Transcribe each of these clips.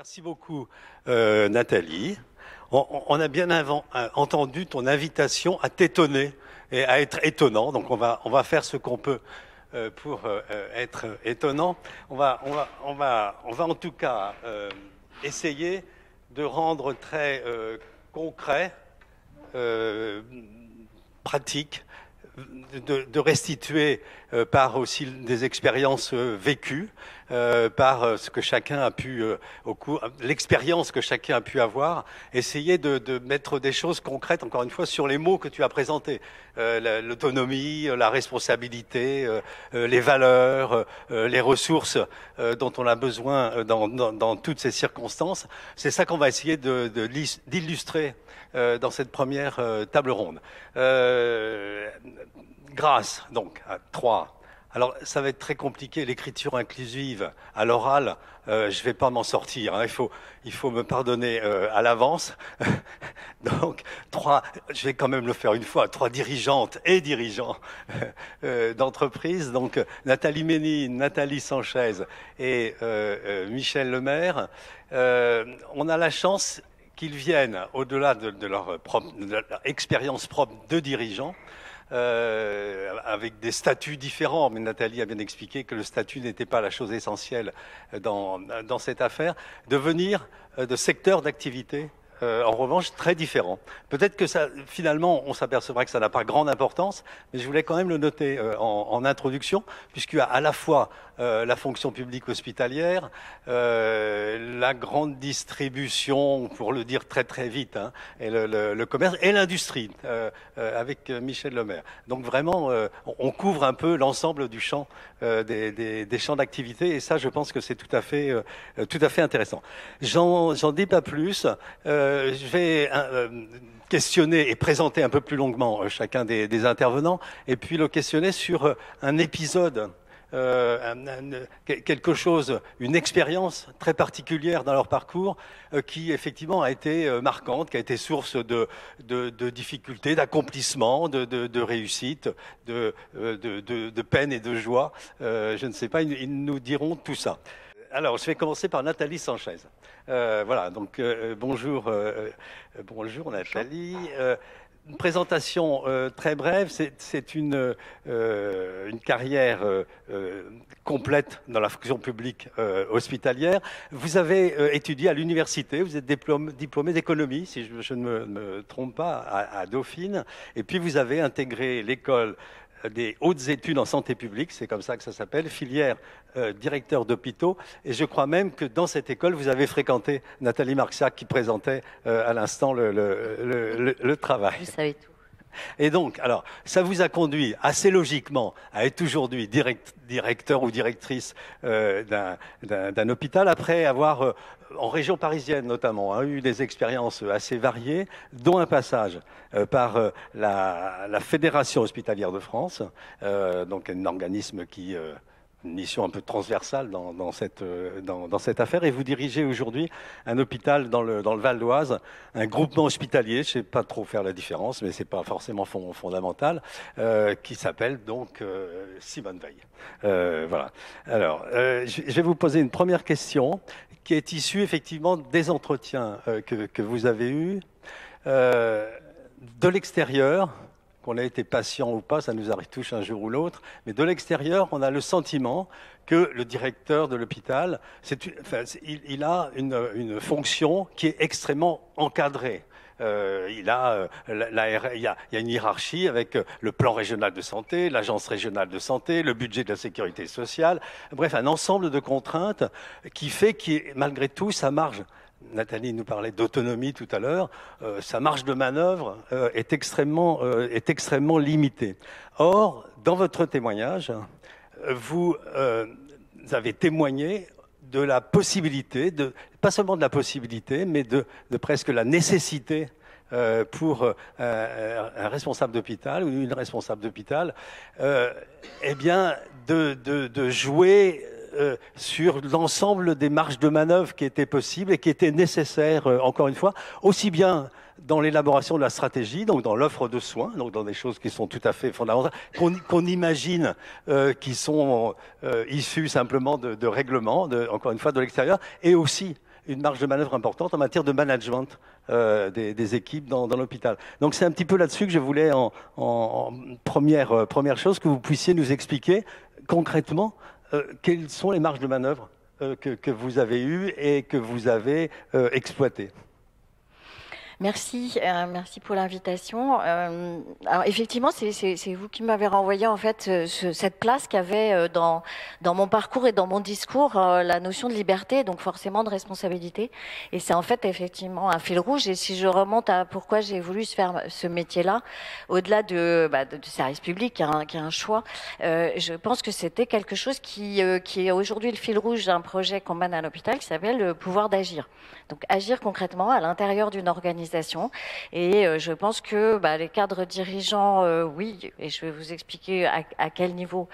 Merci beaucoup, Nathalie. On a bien entendu ton invitation à t'étonner et à être étonnant. Donc on va faire ce qu'on peut pour être étonnant. On va en tout cas essayer de rendre très concret, pratique, de restituer par aussi des expériences vécues, par ce que chacun a pu, l'expérience que chacun a pu avoir, essayer de mettre des choses concrètes, encore une fois, sur les mots que tu as présentés. L'autonomie, la responsabilité, les valeurs, les ressources dont on a besoin dans toutes ces circonstances. C'est ça qu'on va essayer d'illustrer dans cette première table ronde. Grâce, donc, à 3. Alors, ça va être très compliqué, l'écriture inclusive à l'oral, je ne vais pas m'en sortir, hein, il faut me pardonner à l'avance. Donc, 3, je vais quand même le faire une fois, 3 dirigeantes et dirigeants d'entreprise, donc Nathalie Ménine, Nathalie Sanchez et Michel Lemaire. On a la chance qu'ils viennent, au-delà de leur expérience propre de dirigeants, avec des statuts différents, mais Nathalie a bien expliqué que le statut n'était pas la chose essentielle dans cette affaire, de venir de secteurs d'activité en revanche très différents. Peut-être que ça, finalement, on s'apercevra que ça n'a pas grande importance, mais je voulais quand même le noter en introduction, puisqu'il y a à la fois la fonction publique hospitalière, la grande distribution, pour le dire très très vite, hein, et le commerce, et l'industrie, avec Michel Lemaire. Donc vraiment, on couvre un peu l'ensemble du champ des champs d'activité, et ça, je pense que c'est tout à fait intéressant. J'en dis pas plus. Je vais questionner et présenter un peu plus longuement chacun des intervenants, et puis le questionner sur un épisode, quelque chose, une expérience très particulière dans leur parcours qui effectivement a été marquante, qui a été source de difficultés, d'accomplissement, de réussite, de peine et de joie. Je ne sais pas, ils nous diront tout ça. Alors, je vais commencer par Nathalie Sanchez. Voilà, donc bonjour Nathalie. Une présentation très brève, c'est une carrière complète dans la fonction publique hospitalière. Vous avez étudié à l'université, vous êtes diplômé d'économie, si je ne me trompe pas, à Dauphine, et puis vous avez intégré l'école des hautes études en santé publique, c'est comme ça que ça s'appelle, filière directeur d'hôpitaux. Et je crois même que dans cette école, vous avez fréquenté Nathalie Marxiac qui présentait à l'instant le travail. Vous savez tout. Et donc, alors, ça vous a conduit assez logiquement à être aujourd'hui directeur ou directrice d'un hôpital, après avoir, en région parisienne notamment, hein, eu des expériences assez variées, dont un passage par la Fédération hospitalière de France, donc un organisme qui... une mission un peu transversale dans cette affaire. Et vous dirigez aujourd'hui un hôpital dans le Val d'Oise, un groupement hospitalier, je ne sais pas trop faire la différence, mais ce n'est pas forcément fondamental, qui s'appelle donc Simone Veil. Voilà. Alors, je vais vous poser une première question qui est issue effectivement des entretiens que vous avez eus. De l'extérieur, qu'on a été patient ou pas, ça nous arrive tous un jour ou l'autre, mais de l'extérieur, on a le sentiment que le directeur de l'hôpital, il a une fonction qui est extrêmement encadrée. Il y a une hiérarchie avec le plan régional de santé, l'agence régionale de santé, le budget de la sécurité sociale, bref, un ensemble de contraintes qui fait que malgré tout, sa marge. Nathalie nous parlait d'autonomie tout à l'heure, sa marge de manœuvre est extrêmement limitée. Or, dans votre témoignage, vous avez témoigné de la possibilité, pas seulement de la possibilité, mais de presque la nécessité pour un responsable d'hôpital ou une responsable d'hôpital, eh bien, de jouer sur l'ensemble des marges de manœuvre qui étaient possibles et qui étaient nécessaires, encore une fois, aussi bien dans l'élaboration de la stratégie, donc dans l'offre de soins, donc dans des choses qui sont tout à fait fondamentales, qu'on imagine qui sont issues simplement de règlements, encore une fois, de l'extérieur, et aussi une marge de manœuvre importante en matière de management des équipes dans l'hôpital. Donc c'est un petit peu là-dessus que je voulais, en première chose, que vous puissiez nous expliquer concrètement quelles sont les marges de manœuvre que vous avez eues et que vous avez exploitées. Merci, merci pour l'invitation. Alors effectivement, c'est vous qui m'avez renvoyé en fait cette place qu'avait dans mon parcours et dans mon discours la notion de liberté, donc forcément de responsabilité. Et c'est en fait effectivement un fil rouge. Et si je remonte à pourquoi j'ai voulu faire ce métier-là, au-delà de service public, qui est un choix, je pense que c'était quelque chose qui est aujourd'hui le fil rouge d'un projet qu'on mène à l'hôpital qui s'appelle le pouvoir d'agir. Donc agir concrètement à l'intérieur d'une organisation. Et je pense que les cadres dirigeants, oui, et je vais vous expliquer à quel niveau,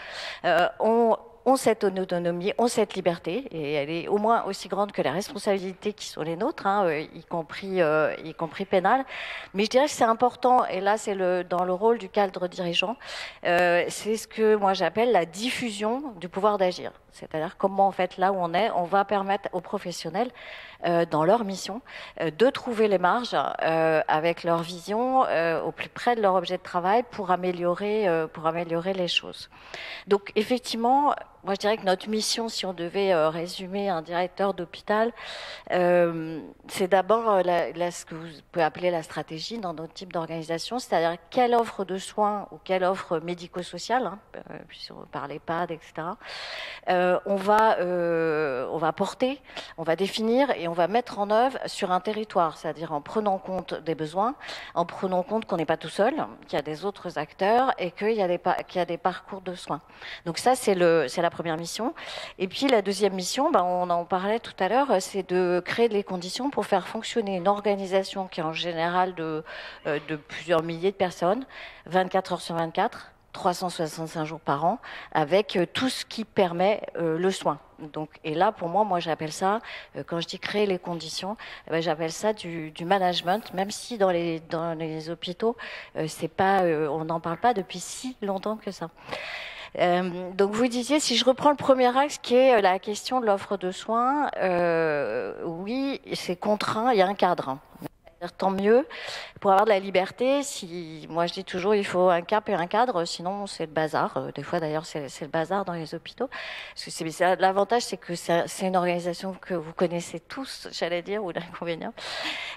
ont cette autonomie, ont cette liberté, et elle est au moins aussi grande que les responsabilités qui sont les nôtres, y compris pénales. Mais je dirais que c'est important, et là c'est dans le rôle du cadre dirigeant, c'est ce que moi j'appelle la diffusion du pouvoir d'agir. C'est-à-dire comment en fait là où on va permettre aux professionnels dans leur mission de trouver les marges avec leur vision au plus près de leur objet de travail pour améliorer les choses. Donc effectivement, moi je dirais que notre mission, si on devait résumer un directeur d'hôpital, c'est d'abord ce que vous pouvez appeler la stratégie dans notre type d'organisation, c'est-à-dire quelle offre de soins ou quelle offre médico-sociale, puis on parle EHPAD, etc., on va porter, on va définir et on va mettre en œuvre sur un territoire, c'est-à-dire en prenant compte des besoins, en prenant compte qu'on n'est pas tout seul, qu'il y a des autres acteurs et qu'il y a des parcours de soins. Donc ça, c'est la première mission. Et puis la deuxième mission, on en parlait tout à l'heure, c'est de créer les conditions pour faire fonctionner une organisation qui est en général de plusieurs milliers de personnes, 24 heures sur 24, 365 jours par an, avec tout ce qui permet le soin. Donc, et là, pour moi j'appelle ça, quand je dis créer les conditions, j'appelle ça du management, même si dans les hôpitaux, on n'en parle pas depuis si longtemps que ça. Donc vous disiez, si je reprends le premier axe qui est la question de l'offre de soins, oui, c'est contraint, il y a un cadre. Tant mieux pour avoir de la liberté. Moi je dis toujours il faut un cap et un cadre, sinon c'est le bazar. Des fois d'ailleurs c'est le bazar dans les hôpitaux. Parce que l'avantage c'est que c'est une organisation que vous connaissez tous, j'allais dire, ou l'inconvénient.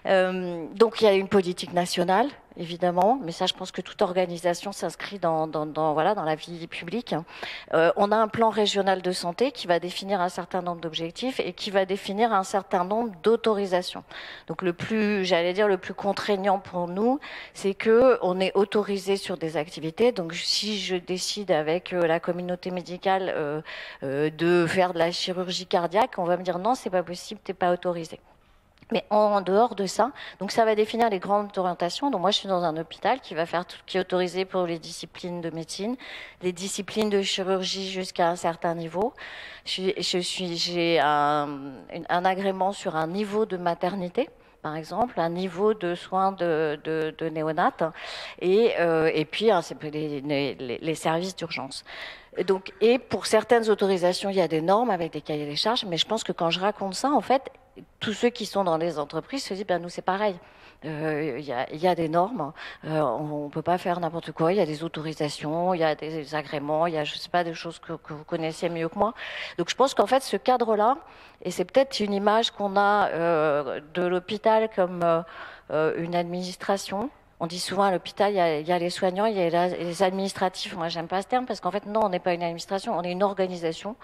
Donc il y a une politique nationale évidemment, mais ça je pense que toute organisation s'inscrit dans la vie publique. On a un plan régional de santé qui va définir un certain nombre d'objectifs et qui va définir un certain nombre d'autorisations. Donc le plus contraignant pour nous, c'est que on est autorisé sur des activités. Donc si je décide avec la communauté médicale de faire de la chirurgie cardiaque, on va me dire non, c'est pas possible, t'es pas autorisé. Mais en dehors de ça, donc ça va définir les grandes orientations. Donc moi, je suis dans un hôpital qui va faire tout ce qui est autorisé pour les disciplines de médecine, les disciplines de chirurgie jusqu'à un certain niveau. J'ai un agrément sur un niveau de maternité, par exemple, un niveau de soins de néonates, et puis les services d'urgence. Donc, et pour certaines autorisations, il y a des normes avec des cahiers des charges, mais je pense que quand je raconte ça, en fait, tous ceux qui sont dans les entreprises se disent, nous c'est pareil. Il y a des normes, on ne peut pas faire n'importe quoi, il y a des autorisations, il y a des agréments, il y a, je sais pas, des choses que vous connaissez mieux que moi. Donc je pense qu'en fait, ce cadre-là, et c'est peut-être une image qu'on a de l'hôpital comme une administration. On dit souvent à l'hôpital, il y a les soignants, il y a les administratifs. Moi, j'aime pas ce terme parce qu'en fait, non, on n'est pas une administration, on est une organisation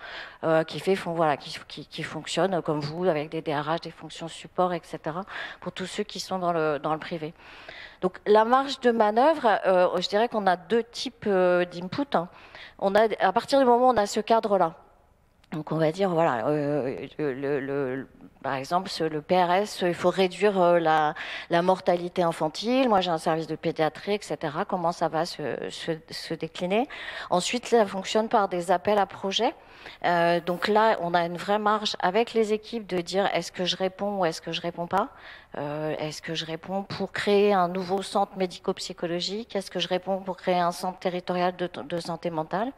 qui fonctionne comme vous, avec des DRH, des fonctions support, etc. pour tous ceux qui sont dans le privé. Donc, la marge de manœuvre, je dirais qu'on a deux types d'input. À partir du moment où on a ce cadre-là, donc on va dire, voilà, par exemple, le PRS, il faut réduire la mortalité infantile. Moi, j'ai un service de pédiatrie, etc. Comment ça va se décliner? Ensuite, ça fonctionne par des appels à projets. Donc là, on a une vraie marge avec les équipes de dire est-ce que je réponds ou est-ce que je réponds pas? Est-ce que je réponds pour créer un nouveau centre médico-psychologique? Est-ce que je réponds pour créer un centre territorial de santé mentale?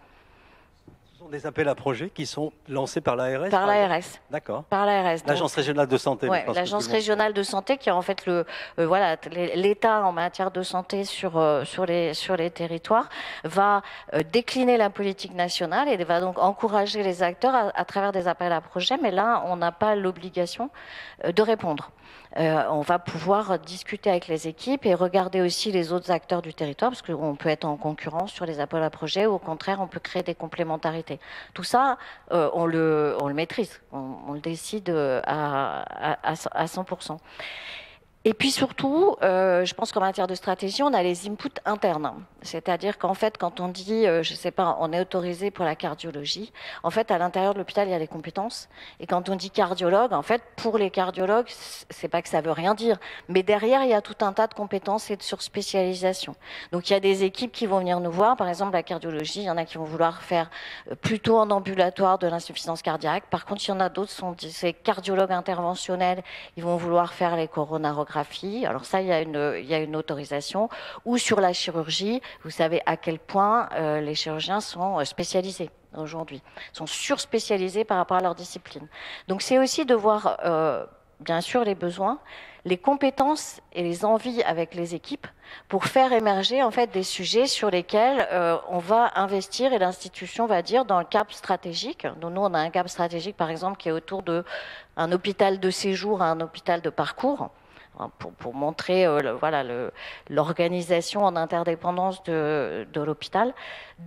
Ce sont des appels à projets qui sont lancés par l'ARS? Par l'ARS. D'accord. Par l'ARS. L'Agence régionale de santé. Ouais, l'Agence régionale de santé qui est en fait voilà, l'État en matière de santé sur les territoires va décliner la politique nationale et va donc encourager les acteurs à travers des appels à projets. Mais là, on n'a pas l'obligation de répondre. On va pouvoir discuter avec les équipes et regarder aussi les autres acteurs du territoire, parce qu'on peut être en concurrence sur les appels à projets, ou au contraire, on peut créer des complémentarités. Tout ça, on le maîtrise, on le décide à 100%. Et puis surtout, je pense qu'en matière de stratégie, on a les inputs internes. C'est-à-dire qu'en fait, quand on dit, je ne sais pas, on est autorisé pour la cardiologie, en fait, à l'intérieur de l'hôpital, il y a des compétences. Et quand on dit cardiologue, en fait, pour les cardiologues, c'est pas que ça veut rien dire. Mais derrière, il y a tout un tas de compétences et de surspécialisation. Donc, il y a des équipes qui vont venir nous voir. Par exemple, la cardiologie, il y en a qui vont vouloir faire plutôt en ambulatoire de l'insuffisance cardiaque. Par contre, il y en a d'autres, c'est cardiologues interventionnels. Ils vont vouloir faire les coronarographies. Alors ça, il y a une autorisation. Ou sur la chirurgie, vous savez à quel point les chirurgiens sont spécialisés aujourd'hui, sont surspécialisés par rapport à leur discipline. Donc c'est aussi de voir, bien sûr, les besoins, les compétences et les envies avec les équipes pour faire émerger en fait des sujets sur lesquels on va investir et l'institution va dire dans le cap stratégique. Donc nous, on a un cap stratégique, par exemple, qui est autour d'un hôpital de séjour à un hôpital de parcours. Pour montrer voilà, l'organisation en interdépendance de l'hôpital.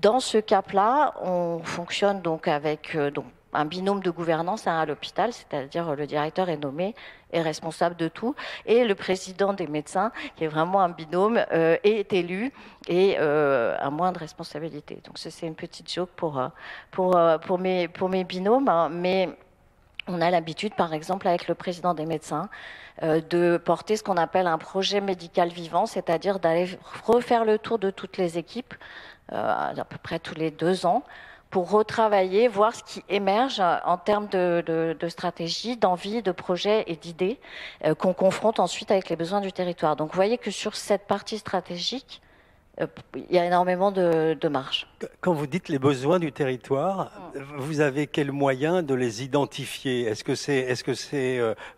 Dans ce cap-là, on fonctionne donc avec un binôme de gouvernance à l'hôpital, c'est-à-dire le directeur est nommé, est responsable de tout, et le président des médecins, qui est vraiment un binôme, est élu et a moins de responsabilités. Donc c'est une petite joke pour mes binômes, hein, mais on a l'habitude, par exemple, avec le président des médecins, de porter ce qu'on appelle un projet médical vivant, c'est-à-dire d'aller refaire le tour de toutes les équipes, à peu près tous les 2 ans, pour retravailler, voir ce qui émerge en termes de stratégie, d'envie, de projet et d'idées, qu'on confronte ensuite avec les besoins du territoire. Donc vous voyez que sur cette partie stratégique, il y a énormément de marge. Quand vous dites les besoins du territoire, vous avez quel moyen de les identifier? Est-ce que c'est,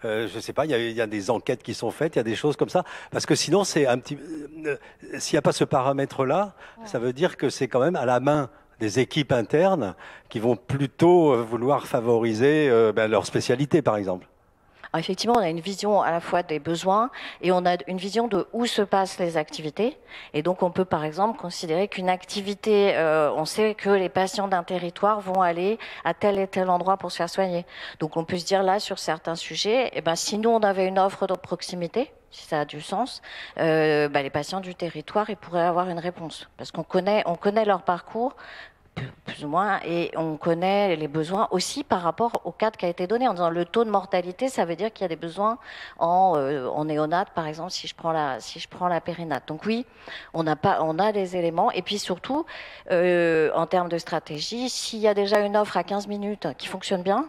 je sais pas, il y a des enquêtes qui sont faites, il y a des choses comme ça? Parce que sinon, c'est un petit, s'il n'y a pas ce paramètre-là, ça veut dire que c'est quand même à la main des équipes internes qui vont plutôt vouloir favoriser leur spécialité, par exemple. Alors effectivement, on a une vision à la fois des besoins et on a une vision de où se passent les activités. Et donc, on peut par exemple considérer qu'une activité, on sait que les patients d'un territoire vont aller à tel et tel endroit pour se faire soigner. Donc, on peut se dire là, sur certains sujets, eh ben, si nous, on avait une offre de proximité, si ça a du sens, les patients du territoire, ils pourraient avoir une réponse. Parce qu'on connaît leur parcours, plus ou moins, et on connaît les besoins aussi par rapport au cadre qui a été donné. En disant le taux de mortalité, ça veut dire qu'il y a des besoins en néonate, par exemple, si je prends la périnate. Donc oui, on a des éléments. Et puis surtout, en termes de stratégie, s'il y a déjà une offre à 15 minutes qui fonctionne bien,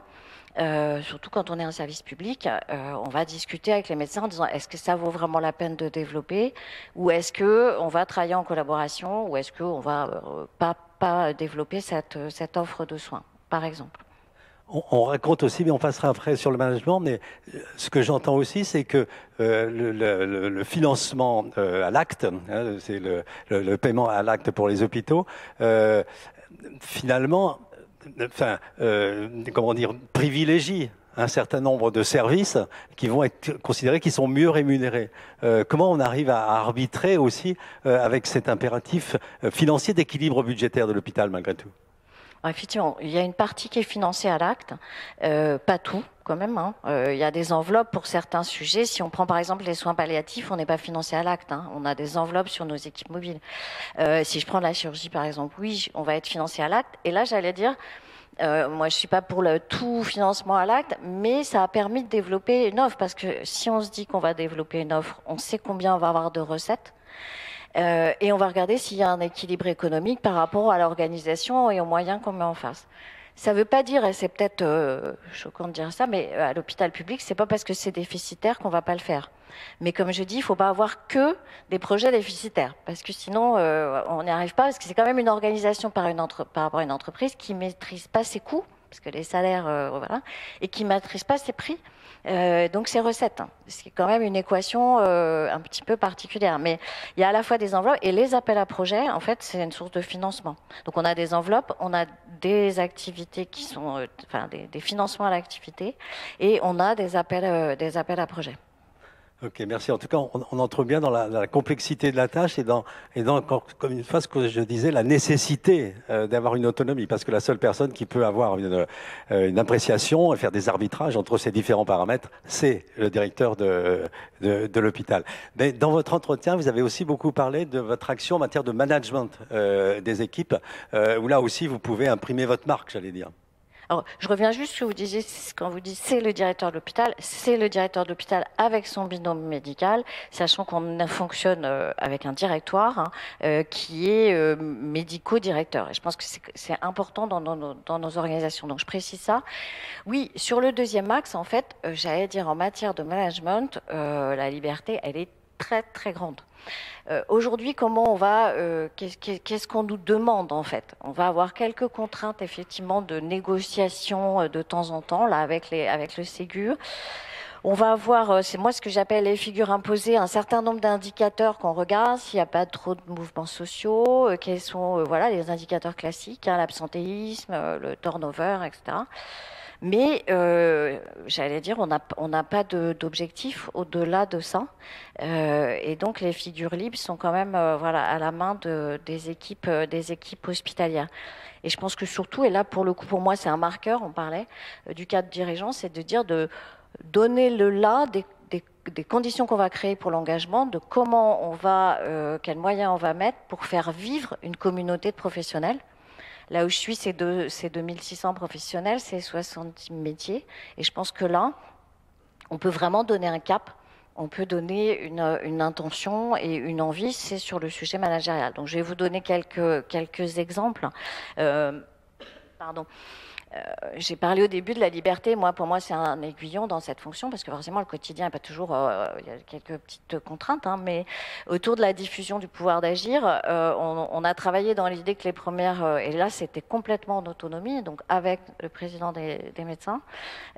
surtout quand on est un service public, on va discuter avec les médecins en disant est-ce que ça vaut vraiment la peine de développer, ou est-ce que on va travailler en collaboration, ou est-ce qu'on va pas développer cette offre de soins, par exemple. On raconte aussi, mais on passera après sur le management, mais ce que j'entends aussi, c'est que le financement à l'acte, hein, c'est le paiement à l'acte pour les hôpitaux, finalement, comment dire, privilégie un certain nombre de services qui vont être considérés qui sont mieux rémunérés. Comment on arrive à arbitrer aussi avec cet impératif financier d'équilibre budgétaire de l'hôpital malgré tout? Effectivement, il y a une partie qui est financée à l'acte, pas tout quand même. Hein. Il y a des enveloppes pour certains sujets. Si on prend par exemple les soins palliatifs, on n'est pas financé à l'acte. Hein. On a des enveloppes sur nos équipes mobiles. Si je prends la chirurgie par exemple, oui, on va être financé à l'acte. Et là, j'allais dire, moi je suis pas pour le tout financement à l'acte, mais ça a permis de développer une offre. Parce que si on se dit qu'on va développer une offre, on sait combien on va avoir de recettes. Et on va regarder s'il y a un équilibre économique par rapport à l'organisation et aux moyens qu'on met en face. Ça ne veut pas dire, et c'est peut-être choquant de dire ça, mais à l'hôpital public, c'est pas parce que c'est déficitaire qu'on va pas le faire. Mais comme je dis, il ne faut pas avoir que des projets déficitaires, parce que sinon, on n'y arrive pas, parce que c'est quand même une organisation par rapport à une entreprise qui ne maîtrise pas ses coûts, parce que les salaires, voilà, et qui ne maîtrise pas ses prix. Donc c'est recettes. Hein. C'est quand même une équation un petit peu particulière. Mais il y a à la fois des enveloppes et les appels à projets, en fait, c'est une source de financement. Donc on a des enveloppes, on a des activités qui sont, enfin des financements à l'activité, et on a des appels à projets. Ok, merci. En tout cas, on entre bien dans la complexité de la tâche et encore, comme une fois, ce que je disais, la nécessité d'avoir une autonomie, parce que la seule personne qui peut avoir une appréciation et faire des arbitrages entre ces différents paramètres, c'est le directeur de l'hôpital. Mais dans votre entretien, vous avez aussi beaucoup parlé de votre action en matière de management des équipes, où là aussi, vous pouvez imprimer votre marque, j'allais dire. Alors, je reviens juste sur ce que vous disiez, quand vous dites c'est le directeur de l'hôpital, c'est le directeur de l'hôpital avec son binôme médical, sachant qu'on fonctionne avec un directoire qui est médico-directeur. Et je pense que c'est important dans nos organisations. Donc, je précise ça. Oui, sur le deuxième axe, en fait, j'allais dire en matière de management, la liberté, elle est très, très grande. Aujourd'hui, comment on va, qu'est-ce qu'on nous demande en fait? On va avoir quelques contraintes effectivement de négociation de temps en temps là avec le Ségur. On va avoir, c'est moi ce que j'appelle les figures imposées, un certain nombre d'indicateurs qu'on regarde, s'il n'y a pas trop de mouvements sociaux, quels sont voilà, les indicateurs classiques, hein, l'absentéisme, le turnover, etc. Mais j'allais dire, on n'a pas d'objectif au-delà de ça. Et donc les figures libres sont quand même voilà, à la main des équipes hospitalières. Et je pense que surtout, et là pour le coup pour moi c'est un marqueur, on parlait du cadre dirigeant, c'est de dire de donner le là des conditions qu'on va créer pour l'engagement, de comment on va, quels moyens on va mettre pour faire vivre une communauté de professionnels. Là où je suis, c'est 2600 professionnels, c'est 70 métiers. Et je pense que là, on peut vraiment donner un cap, on peut donner une intention et une envie, c'est sur le sujet managérial. Donc je vais vous donner quelques exemples. Pardon. J'ai parlé au début de la liberté. Pour moi, c'est un aiguillon dans cette fonction parce que forcément, le quotidien n'est pas toujours. Il y a quelques petites contraintes, hein, mais autour de la diffusion du pouvoir d'agir, on a travaillé dans l'idée que les premières. Et là, c'était complètement en autonomie, donc avec le président des médecins,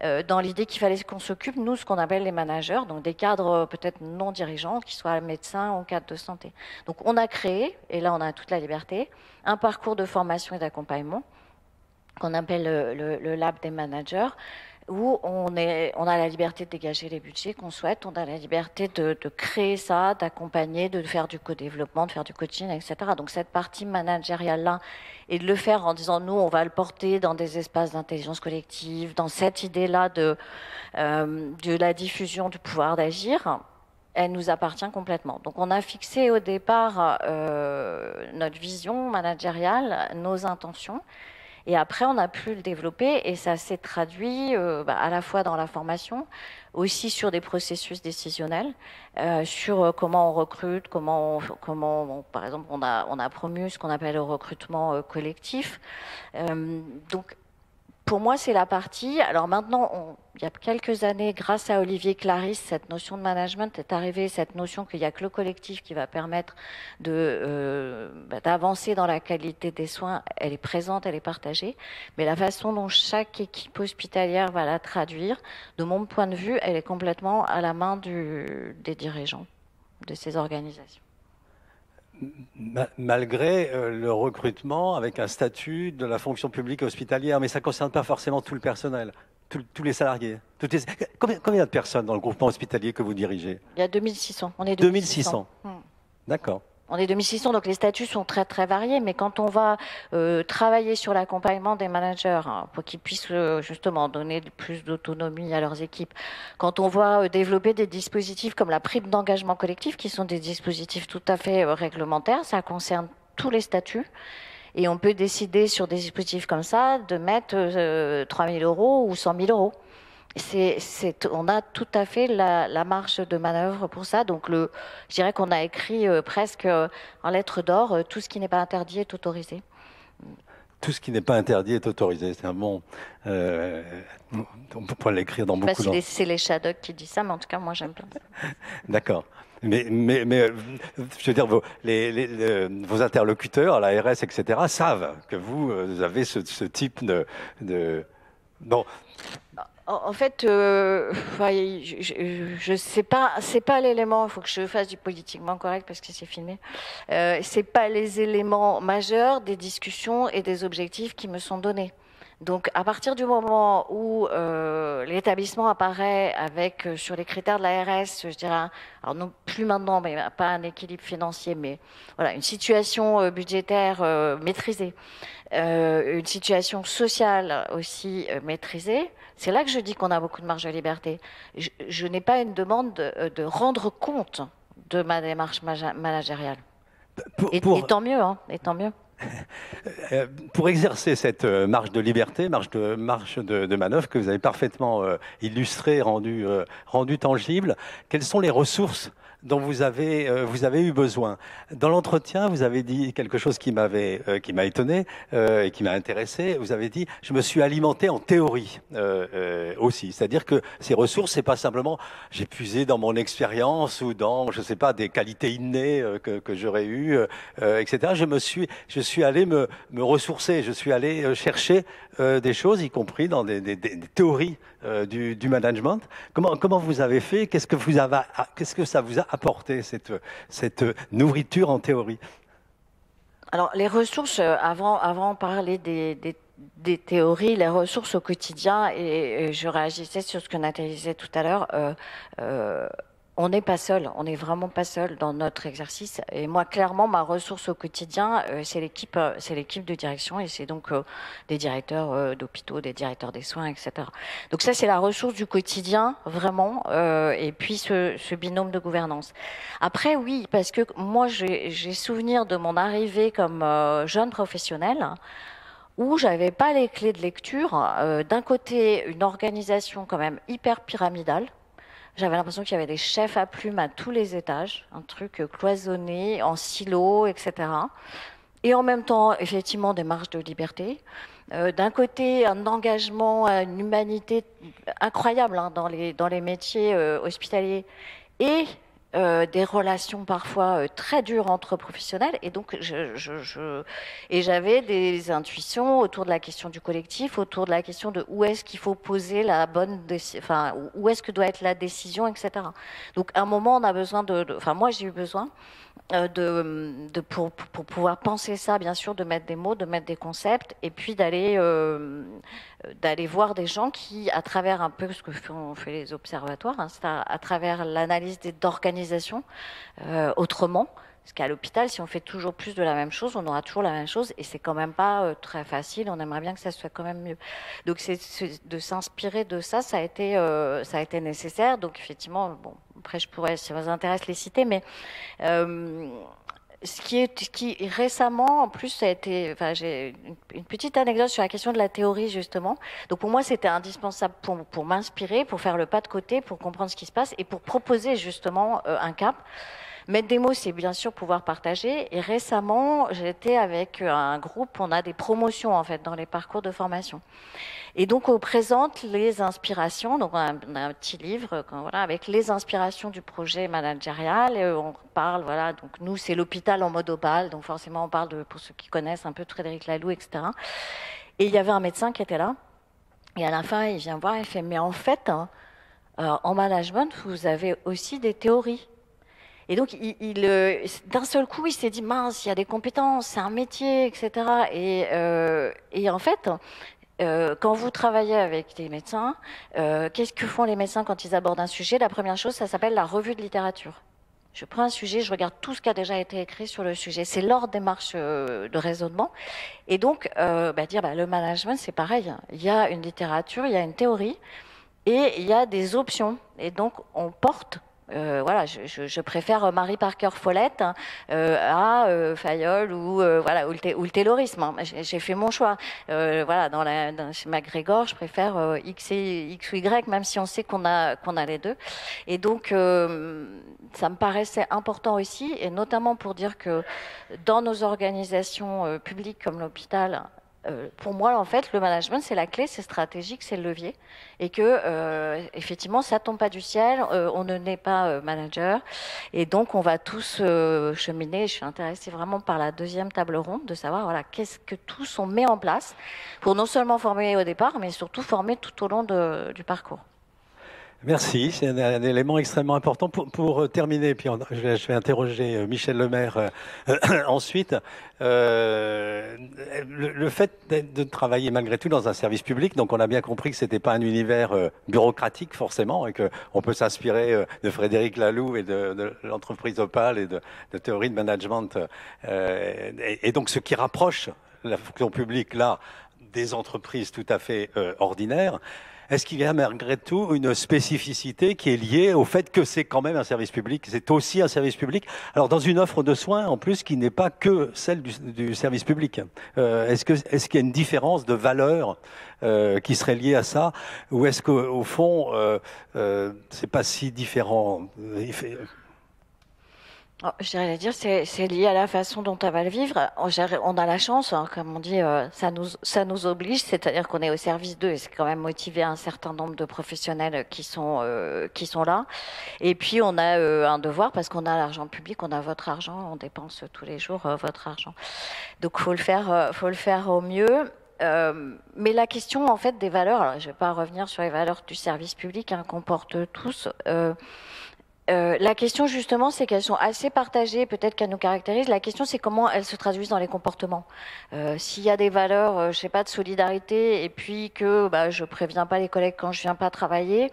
dans l'idée qu'il fallait qu'on s'occupe, nous, ce qu'on appelle les managers, donc des cadres peut-être non dirigeants, qui soient médecins ou cadres de santé. Donc, on a créé, et là, on a toute la liberté, un parcours de formation et d'accompagnement qu'on appelle le lab des managers, où on a la liberté de dégager les budgets qu'on souhaite, on a la liberté de créer ça, d'accompagner, de faire du co-développement, de faire du coaching, etc. Donc cette partie managériale-là, et de le faire en disant, nous, on va le porter dans des espaces d'intelligence collective, dans cette idée-là de la diffusion du pouvoir d'agir, elle nous appartient complètement. Donc on a fixé au départ notre vision managériale, nos intentions, et après, on a pu le développer et ça s'est traduit à la fois dans la formation, aussi sur des processus décisionnels, sur comment on recrute, par exemple, on a promu ce qu'on appelle le recrutement collectif. Donc, pour moi, c'est la partie. Alors maintenant, il y a quelques années, grâce à Olivier Clarisse, cette notion de management est arrivée, cette notion qu'il n'y a que le collectif qui va permettre d'avancer dans la qualité des soins. Elle est présente, elle est partagée. Mais la façon dont chaque équipe hospitalière va la traduire, de mon point de vue, elle est complètement à la main des dirigeants de ces organisations. Malgré le recrutement avec un statut de la fonction publique hospitalière, mais ça ne concerne pas forcément tout le personnel, tous les salariés. Combien il y a de personnes dans le groupement hospitalier que vous dirigez? Il y a 2600. On est 2600. D'accord. On est 2600, donc les statuts sont très très variés, mais quand on va travailler sur l'accompagnement des managers, hein, pour qu'ils puissent justement donner plus d'autonomie à leurs équipes, quand on va développer des dispositifs comme la prime d'engagement collectif, qui sont des dispositifs tout à fait réglementaires, ça concerne tous les statuts, et on peut décider sur des dispositifs comme ça de mettre 3 000 € ou 100 000 €. On a tout à fait la marge de manœuvre pour ça. Donc, je dirais qu'on a écrit presque en lettres d'or, tout ce qui n'est pas interdit est autorisé. Tout ce qui n'est pas interdit est autorisé. C'est un bon. On peut l'écrire dans beaucoup de. C'est les Shadocks qui disent ça, mais en tout cas, moi, j'aime bien. D'accord. Mais je veux dire, vos interlocuteurs à l'ARS, etc., savent que vous avez ce type de. Bon. En fait, je sais pas, c'est pas l'élément. Il faut que je fasse du politiquement correct parce que c'est filmé. C'est pas les éléments majeurs des discussions et des objectifs qui me sont donnés. Donc, à partir du moment où l'établissement apparaît avec, sur les critères de l'ARS, je dirais, alors non plus maintenant, mais pas un équilibre financier, mais voilà, une situation budgétaire maîtrisée, une situation sociale aussi maîtrisée, c'est là que je dis qu'on a beaucoup de marge de liberté. Je n'ai pas une demande de rendre compte de ma démarche managériale. Et tant mieux, hein, et tant mieux. Pour exercer cette marge de liberté, marge de manœuvre que vous avez parfaitement illustrée, rendue tangible, quelles sont les ressources dont vous avez eu besoin? Dans l'entretien, vous avez dit quelque chose qui m'a étonné et qui m'a intéressé. Vous avez dit, je me suis alimenté en théorie aussi. C'est-à-dire que ces ressources, c'est pas simplement j'ai puisé dans mon expérience ou dans, je sais pas, des qualités innées que j'aurais eues, etc. Je suis allé me ressourcer. Je suis allé chercher des choses, y compris dans des théories du management. Comment vous avez fait? Qu'est-ce que ça vous a apporté, cette nourriture en théorie? Alors, les ressources, avant de parler des théories, les ressources au quotidien, et je réagissais sur ce que Nathalie disait tout à l'heure, on n'est pas seul, on n'est vraiment pas seul dans notre exercice. Et moi, clairement, ma ressource au quotidien, c'est l'équipe de direction, et c'est donc des directeurs d'hôpitaux, des directeurs des soins, etc. Donc ça, c'est la ressource du quotidien, vraiment, et puis ce binôme de gouvernance. Après, oui, parce que moi, j'ai souvenir de mon arrivée comme jeune professionnelle, où j'avais pas les clés de lecture. D'un côté, une organisation quand même hyper pyramidale. J'avais l'impression qu'il y avait des chefs à plumes à tous les étages, un truc cloisonné, en silo, etc. Et en même temps, effectivement, des marges de liberté. D'un côté, un engagement, une humanité incroyable hein, dans les métiers hospitaliers et des relations parfois très dures entre professionnels. Et donc, j'avais des intuitions autour de la question du collectif, autour de la question de où est-ce qu'il faut poser la bonne, enfin, où est-ce que doit être la décision, etc. Donc, à un moment, on a besoin enfin, moi, j'ai eu besoin pour pouvoir penser ça, bien sûr, de mettre des mots, de mettre des concepts, et puis d'aller voir des gens qui, à travers un peu ce que font fait les observatoires, hein, à travers l'analyse d'organisation autrement. Parce qu'à l'hôpital, si on fait toujours plus de la même chose, on aura toujours la même chose, et c'est quand même pas très facile. On aimerait bien que ça soit quand même mieux. Donc, de s'inspirer de ça, ça a été nécessaire. Donc, effectivement, bon, après, je pourrais, si ça vous intéresse, les citer, mais ce qui récemment, en plus, ça a été. Enfin, j'ai une petite anecdote sur la question de la théorie, justement. Donc, pour moi, c'était indispensable pour m'inspirer, pour faire le pas de côté, pour comprendre ce qui se passe et pour proposer, justement, un cap. Mettre des mots, c'est bien sûr pouvoir partager. Et récemment, j'étais avec un groupe, on a des promotions en fait dans les parcours de formation. Et donc on présente les inspirations, donc on a un petit livre voilà, avec les inspirations du projet managérial. Et on parle, voilà, donc nous c'est l'hôpital en mode opale, donc forcément on parle de, pour ceux qui connaissent un peu de Frédéric Laloux, etc. Et il y avait un médecin qui était là. Et à la fin, il vient voir, il fait, mais en fait, hein, en management, vous avez aussi des théories. Et donc, d'un seul coup, il s'est dit, mince, il y a des compétences, c'est un métier, etc. Et en fait, quand vous travaillez avec des médecins, qu'est-ce que font les médecins quand ils abordent un sujet? La première chose, ça s'appelle la revue de littérature. Je prends un sujet, je regarde tout ce qui a déjà été écrit sur le sujet. C'est leur démarche de raisonnement. Et donc, le management, c'est pareil. Il y a une littérature, il y a une théorie, et il y a des options. Et donc, on porte... voilà, je préfère Mary Parker Follett à Fayol ou le taylorisme. Hein. J'ai fait mon choix. Voilà, chez MacGregor, je préfère X ou Y, même si on sait qu'on a les deux. Et donc, ça me paraissait important aussi, et notamment pour dire que dans nos organisations publiques comme l'hôpital, pour moi, en fait, le management, c'est la clé, c'est stratégique, c'est le levier. Et que, effectivement, ça tombe pas du ciel, on ne naît pas manager. Et donc, on va tous cheminer. Je suis intéressée vraiment par la deuxième table ronde, de savoir, voilà, qu'est-ce que tous on met en place pour non seulement former au départ, mais surtout former tout au long du parcours. Merci, c'est un élément extrêmement important. Pour terminer, puis je vais interroger Michel Lemaire ensuite. Le fait de travailler malgré tout dans un service public, donc on a bien compris que c'était pas un univers bureaucratique forcément, et qu'on peut s'inspirer de Frédéric Laloux et de l'entreprise Opal et de théorie de management. Et donc ce qui rapproche la fonction publique là des entreprises tout à fait ordinaires. Est-ce qu'il y a malgré tout une spécificité qui est liée au fait que c'est quand même un service public, c'est aussi un service public, alors dans une offre de soins en plus qui n'est pas que celle du service public. Est-ce qu'il y a une différence de valeur qui serait liée à ça, ou est-ce qu'au fond c'est pas si différent? Je dirais à dire, c'est lié à la façon dont on va le vivre. On a la chance, hein, comme on dit, ça nous oblige, c'est-à-dire qu'on est au service d'eux et c'est quand même motivé un certain nombre de professionnels qui sont là. Et puis on a un devoir parce qu'on a l'argent public, on a votre argent, on dépense tous les jours votre argent. Donc faut le faire au mieux. Mais la question en fait des valeurs, alors je ne vais pas revenir sur les valeurs du service public hein, qu'on porte tous. La question justement, c'est qu'elles sont assez partagées, peut-être qu'elles nous caractérisent. La question, c'est comment elles se traduisent dans les comportements. S'il y a des valeurs, je sais pas, de solidarité, et puis que je préviens pas les collègues quand je viens pas travailler,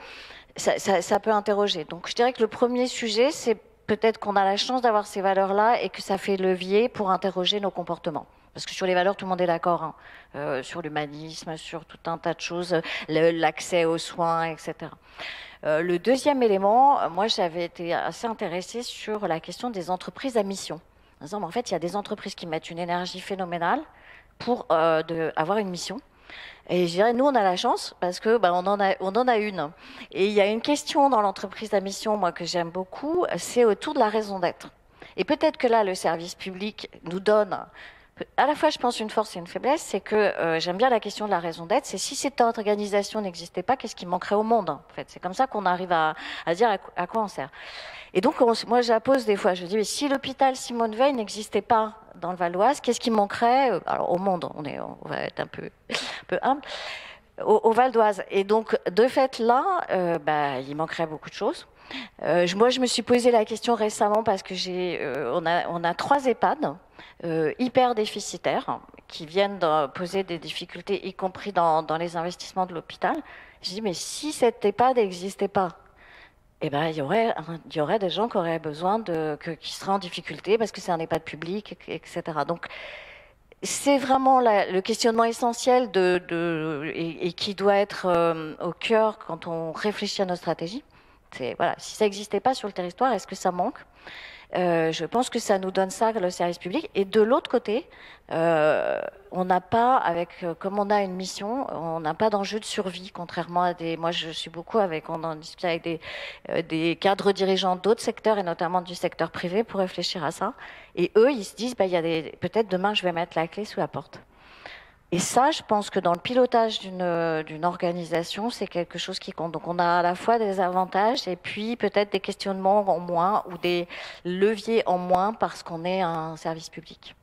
ça peut interroger. Donc, je dirais que le premier sujet, c'est peut-être qu'on a la chance d'avoir ces valeurs-là et que ça fait levier pour interroger nos comportements. Parce que sur les valeurs, tout le monde est d'accord, hein. Sur l'humanisme, sur tout un tas de choses, l'accès aux soins, etc. Le deuxième élément, moi j'avais été assez intéressée sur la question des entreprises à mission. En disant, en fait, il y a des entreprises qui mettent une énergie phénoménale pour avoir une mission. Et je dirais, nous, on a la chance parce que on en a une. Et il y a une question dans l'entreprise à mission, moi, que j'aime beaucoup, c'est autour de la raison d'être. Et peut-être que là, le service public nous donne à la fois, je pense, une force et une faiblesse, c'est que j'aime bien la question de la raison d'être. C'est si cette organisation n'existait pas, qu'est-ce qui manquerait au monde, en fait. C'est comme ça qu'on arrive à dire à quoi on sert. Et donc, moi, je la pose des fois. Je dis, mais si l'hôpital Simone Veil n'existait pas dans le Val d'Oise, qu'est-ce qui manquerait alors, au monde, on va être un peu humble, au Val d'Oise. Et donc, de fait, là, il manquerait beaucoup de choses. Moi, je me suis posé la question récemment parce que on a 3 EHPAD hyper déficitaires qui viennent poser des difficultés, y compris dans les investissements de l'hôpital. Je dis, mais si cette EHPAD n'existait pas, il y aurait des gens qui auraient besoin qui seraient en difficulté parce que c'est un EHPAD public, etc. Donc, c'est vraiment le questionnement essentiel et qui doit être au cœur quand on réfléchit à nos stratégies. Voilà, si ça n'existait pas sur le territoire, est-ce que ça manque ? Je pense que ça nous donne ça, le service public. Et de l'autre côté, on n'a pas, comme on a une mission, on n'a pas d'enjeu de survie, contrairement à moi je suis beaucoup on en discute avec des cadres dirigeants d'autres secteurs, et notamment du secteur privé, pour réfléchir à ça. Et eux, ils se disent, peut-être demain, je vais mettre la clé sous la porte. Et ça, je pense que dans le pilotage d'une organisation, c'est quelque chose qui compte. Donc on a à la fois des avantages et puis peut-être des questionnements en moins ou des leviers en moins parce qu'on est un service public.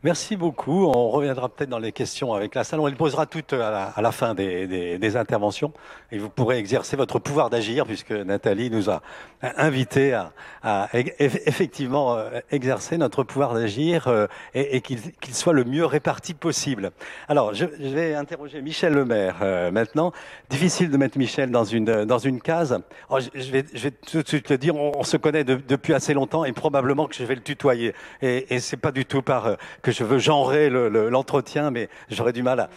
Merci beaucoup. On reviendra peut-être dans les questions avec la salle. On les posera toutes à la fin des interventions. Et vous pourrez exercer votre pouvoir d'agir, puisque Nathalie nous a invité à effectivement exercer notre pouvoir d'agir et qu'il soit le mieux réparti possible. Alors, je vais interroger Michel Lemaire maintenant. Difficile de mettre Michel dans une case. Alors, je vais tout de suite le dire, on se connaît depuis assez longtemps et probablement que je vais le tutoyer. Et c'est pas du tout que je veux genrer l'entretien, mais j'aurais du mal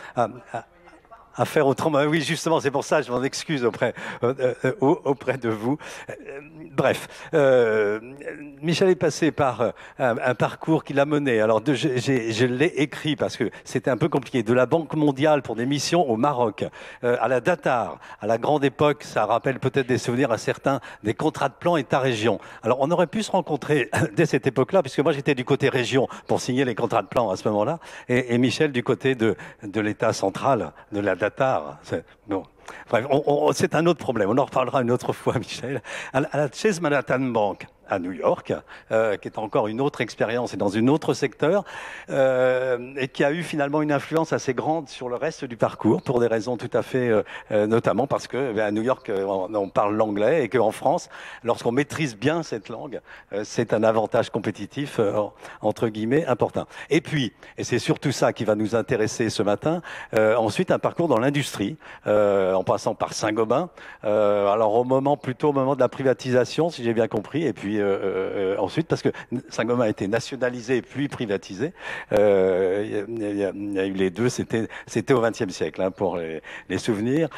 à faire autrement. Oui, justement, c'est pour ça, je m'en excuse auprès de vous. Bref, Michel est passé par un parcours qu'il a mené. Alors, je l'ai écrit parce que c'était un peu compliqué. De la Banque mondiale pour des missions au Maroc, à la Datar, à la grande époque, ça rappelle peut-être des souvenirs à certains, des contrats de plan État-région. Alors, on aurait pu se rencontrer dès cette époque-là, puisque moi, j'étais du côté région pour signer les contrats de plan à ce moment-là, et Michel du côté de l'État central, de la Datar. Bon. Bref, c'est un autre problème. On en reparlera une autre fois, Michel. À la Chase Manhattan Bank à New York, qui est encore une autre expérience et dans un autre secteur, et qui a eu finalement une influence assez grande sur le reste du parcours, pour des raisons tout à fait, notamment parce que à New York, on parle l'anglais et qu'en France, lorsqu'on maîtrise bien cette langue, c'est un avantage compétitif, entre guillemets, important. Et puis, et c'est surtout ça qui va nous intéresser ce matin, ensuite un parcours dans l'industrie, en passant par Saint-Gobain, alors plutôt au moment de la privatisation, si j'ai bien compris, et puis ensuite, parce que Saint-Gobain a été nationalisé puis privatisé, il y a eu les deux, c'était au XXe siècle, hein, pour les souvenirs.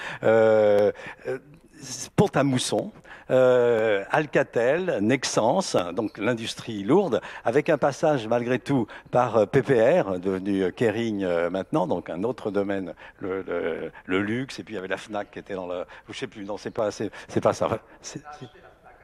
Pont-à-Mousson, Alcatel, Nexans, donc l'industrie lourde, avec un passage malgré tout par PPR, devenu Kering maintenant, donc un autre domaine, le luxe, et puis il y avait la Fnac qui était dans le... Je sais plus, non, c'est pas ça.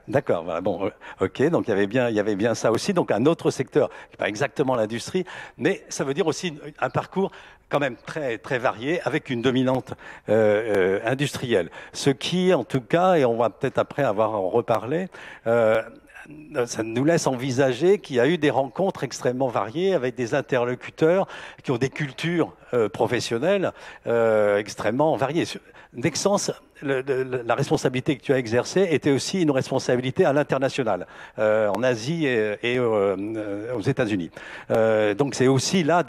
D'accord, voilà, bon, ok, donc il y avait bien ça aussi, donc un autre secteur, qui n'est pas exactement l'industrie, mais ça veut dire aussi un parcours quand même très, très varié, avec une dominante industrielle. Ce qui, en tout cas, et on va peut-être après avoir en reparlé, ça nous laisse envisager qu'il y a eu des rencontres extrêmement variées avec des interlocuteurs qui ont des cultures professionnelles extrêmement variées. Nexans, la responsabilité que tu as exercée était aussi une responsabilité à l'international, en Asie et aux États-Unis. Donc c'est aussi là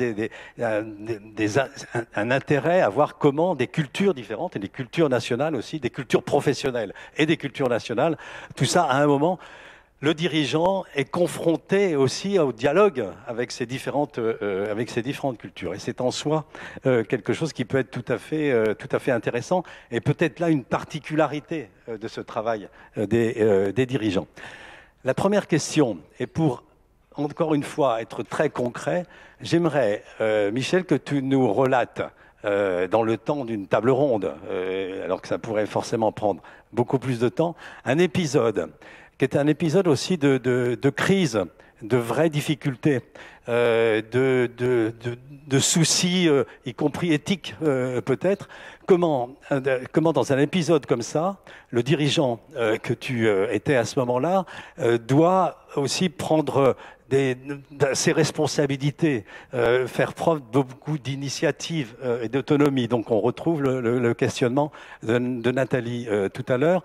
un intérêt à voir comment des cultures différentes, et des cultures nationales aussi, des cultures professionnelles et des cultures nationales, tout ça à un moment... Le dirigeant est confronté aussi au dialogue avec ces différentes cultures. Et c'est en soi quelque chose qui peut être tout à fait intéressant et peut-être là une particularité de ce travail des dirigeants. La première question, et pour encore une fois être très concret, j'aimerais, Michel, que tu nous relates dans le temps d'une table ronde, alors que ça pourrait forcément prendre beaucoup plus de temps, un épisode qui était un épisode aussi de crise, de vraies difficultés, de soucis, y compris éthiques peut-être. Comment dans un épisode comme ça, le dirigeant que tu étais à ce moment-là doit aussi prendre ses responsabilités, faire preuve de beaucoup d'initiative et d'autonomie. Donc on retrouve le questionnement de Nathalie tout à l'heure.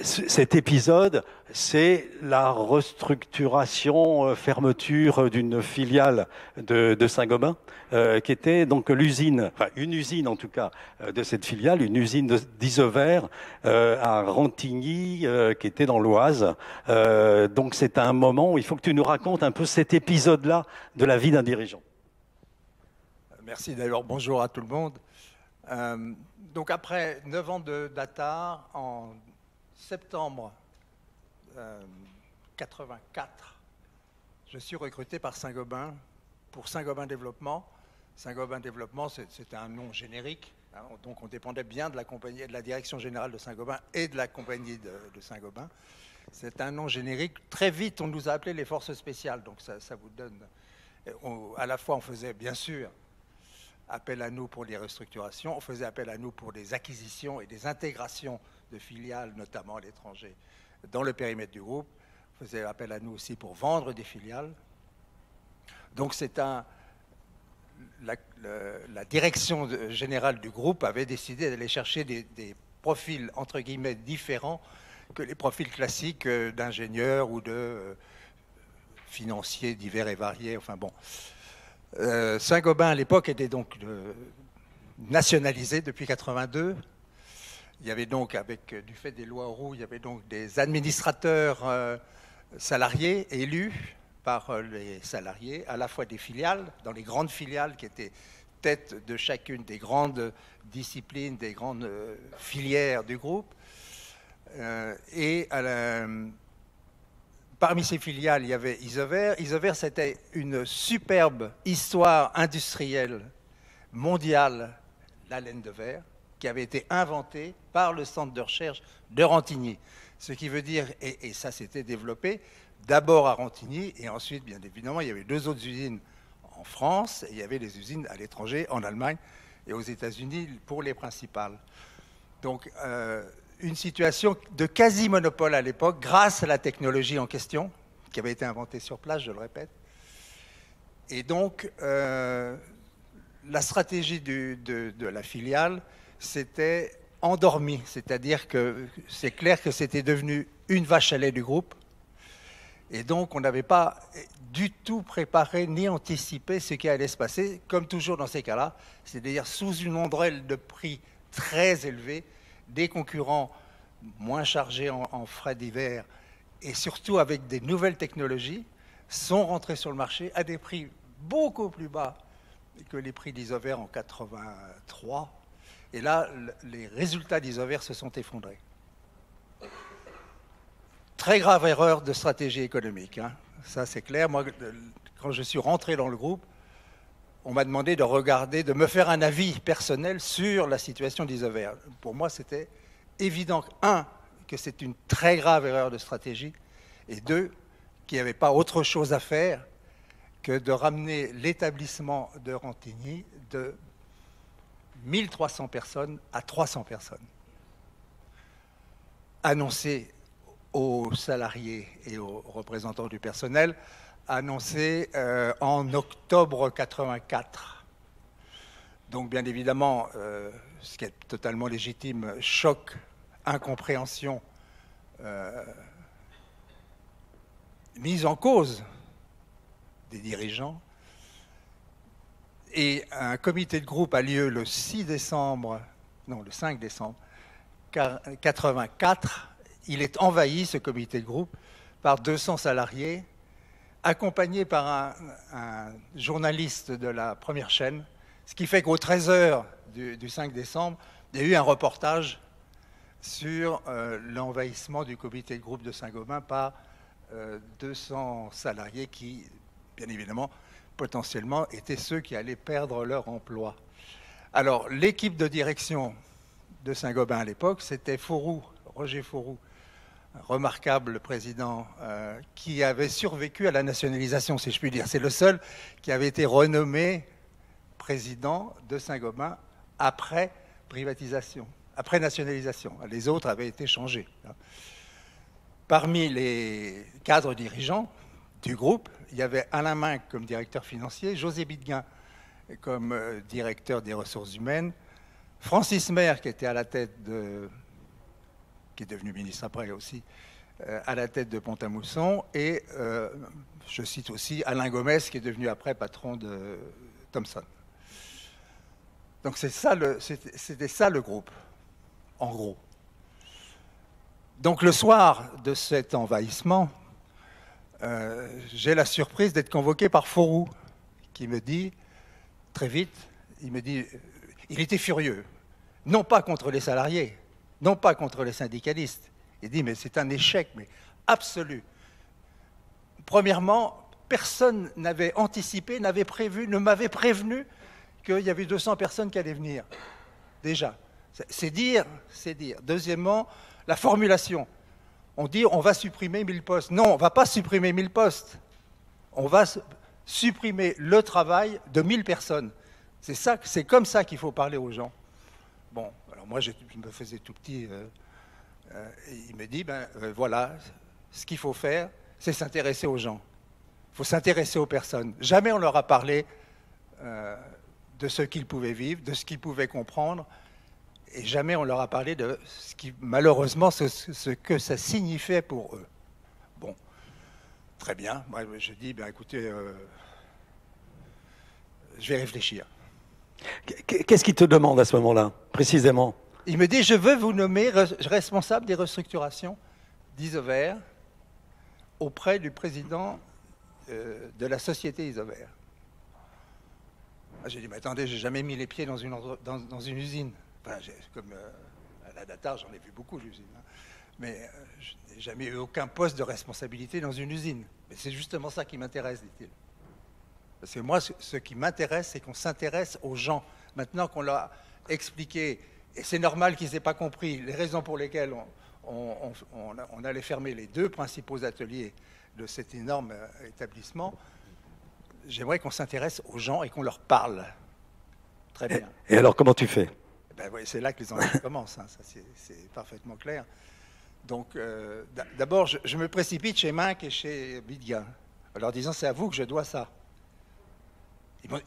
Cet épisode, c'est la restructuration, fermeture d'une filiale de Saint-Gobain, qui était donc l'usine, enfin une usine en tout cas de cette filiale, une usine d'Isover à Rantigny, qui était dans l'Oise. Donc c'est un moment où il faut que tu nous racontes un peu cet épisode-là de la vie d'un dirigeant. Merci d'ailleurs, bonjour à tout le monde. Donc après 9 ans de Datar, en septembre 84, je suis recruté par Saint-Gobain pour Saint-Gobain Développement. Saint-Gobain Développement, c'était un nom générique, hein, donc on dépendait bien de la compagnie, de la direction générale de Saint-Gobain et de la compagnie de Saint-Gobain. C'est un nom générique. Très vite, on nous a appelés les forces spéciales, donc ça vous donne... à la fois, on faisait bien sûr appel à nous pour les restructurations, on faisait appel à nous pour des acquisitions et des intégrations de filiales, notamment à l'étranger, dans le périmètre du groupe. On faisait appel à nous aussi pour vendre des filiales. Donc la direction générale du groupe avait décidé d'aller chercher des profils, entre guillemets, différents que les profils classiques d'ingénieurs ou de financiers divers et variés. Enfin bon. Saint-Gobain, à l'époque, était donc nationalisé depuis 82. Il y avait donc, du fait des lois Roux, il y avait donc des administrateurs salariés élus par les salariés, à la fois des filiales, dans les grandes filiales qui étaient tête de chacune des grandes disciplines, des grandes filières du groupe. Parmi ces filiales, il y avait Isover. Isover, c'était une superbe histoire industrielle mondiale, la laine de verre, qui avait été inventée par le centre de recherche de Rantigny. Ce qui veut dire, et ça s'était développé, d'abord à Rantigny, et ensuite, bien évidemment, il y avait 2 autres usines en France, et il y avait des usines à l'étranger, en Allemagne et aux États-Unis, pour les principales. Donc, une situation de quasi-monopole à l'époque, grâce à la technologie en question, qui avait été inventée sur place, je le répète. Et donc, la stratégie de la filiale s'était endormie, c'est-à-dire que c'est clair que c'était devenu une vache à lait du groupe, et donc on n'avait pas du tout préparé ni anticipé ce qui allait se passer, comme toujours dans ces cas-là, c'est-à-dire sous une ombrelle de prix très élevée, des concurrents moins chargés en frais divers et surtout avec des nouvelles technologies sont rentrés sur le marché à des prix beaucoup plus bas que les prix d'Isover en 83. Et là, les résultats d'Isover se sont effondrés. Très grave erreur de stratégie économique, hein. Ça c'est clair. Moi, quand je suis rentré dans le groupe, on m'a demandé de regarder, de me faire un avis personnel sur la situation d'Isover. Pour moi, c'était évident, un, que c'est une très grave erreur de stratégie, et deux, qu'il n'y avait pas autre chose à faire que de ramener l'établissement de Rantigny de 1300 personnes à 300 personnes. Annoncer aux salariés et aux représentants du personnel, annoncé en octobre 84. Donc bien évidemment, ce qui est totalement légitime, choc, incompréhension, mise en cause des dirigeants. Et un comité de groupe a lieu le 5 décembre 84. Il est envahi, ce comité de groupe, par 200 salariés, accompagné par un journaliste de la première chaîne, ce qui fait qu'au 13h du 5 décembre, il y a eu un reportage sur l'envahissement du comité de groupe de Saint-Gobain par 200 salariés qui, bien évidemment, potentiellement, étaient ceux qui allaient perdre leur emploi. Alors, l'équipe de direction de Saint-Gobain à l'époque, c'était Fauroux, Roger Fauroux, un remarquable président qui avait survécu à la nationalisation, si je puis dire. C'est le seul qui avait été renommé président de Saint-Gobain après privatisation, après nationalisation. Les autres avaient été changés. Parmi les cadres dirigeants du groupe, il y avait Alain Minc comme directeur financier, José Bidguin comme directeur des ressources humaines, Francis Maire qui était à la tête qui est devenu ministre après aussi, à la tête de Pont-à-Mousson, et je cite aussi Alain Gomez qui est devenu après patron de Thomson. Donc c'était ça le groupe, en gros. Donc le soir de cet envahissement, j'ai la surprise d'être convoqué par Fauroux, qui me dit, très vite, il me dit, il était furieux, non pas contre les salariés, non pas contre les syndicalistes. Il dit, mais c'est un échec, mais absolu. Premièrement, personne n'avait anticipé, n'avait prévu, ne m'avait prévenu qu'il y avait 200 personnes qui allaient venir. Déjà, c'est dire, c'est dire. Deuxièmement, la formulation. On dit, on va supprimer 1000 postes. Non, on ne va pas supprimer 1000 postes. On va supprimer le travail de 1000 personnes. C'est comme ça qu'il faut parler aux gens. Bon, alors moi, je me faisais tout petit. Il me dit, voilà, ce qu'il faut faire, c'est s'intéresser aux gens. Il faut s'intéresser aux personnes. Jamais on leur a parlé de ce qu'ils pouvaient vivre, de ce qu'ils pouvaient comprendre, et jamais on leur a parlé de ce qui, malheureusement, ce que ça signifiait pour eux. Bon, très bien. Moi, je dis, écoutez, je vais réfléchir. Qu'est-ce qu'il te demande à ce moment-là, précisément? Il me dit, je veux vous nommer responsable des restructurations d'Isover auprès du président de la société Isover. J'ai dit, mais attendez, j'ai jamais mis les pieds dans une usine. Enfin, comme à la Datar, j'en ai vu beaucoup d'usines. Hein. Mais je n'ai jamais eu aucun poste de responsabilité dans une usine. Mais c'est justement ça qui m'intéresse, dit-il. Parce que moi, ce qui m'intéresse, c'est qu'on s'intéresse aux gens. Maintenant qu'on leur a expliqué, et c'est normal qu'ils n'aient pas compris les raisons pour lesquelles on allait fermer les 2 principaux ateliers de cet énorme établissement, j'aimerais qu'on s'intéresse aux gens et qu'on leur parle. Très bien. Et alors, comment tu fais? Ben oui, c'est là que les ennuis commencent, hein, ça c'est parfaitement clair. Donc, d'abord, je me précipite chez Minck et chez Bidguin, en leur disant, c'est à vous que je dois ça.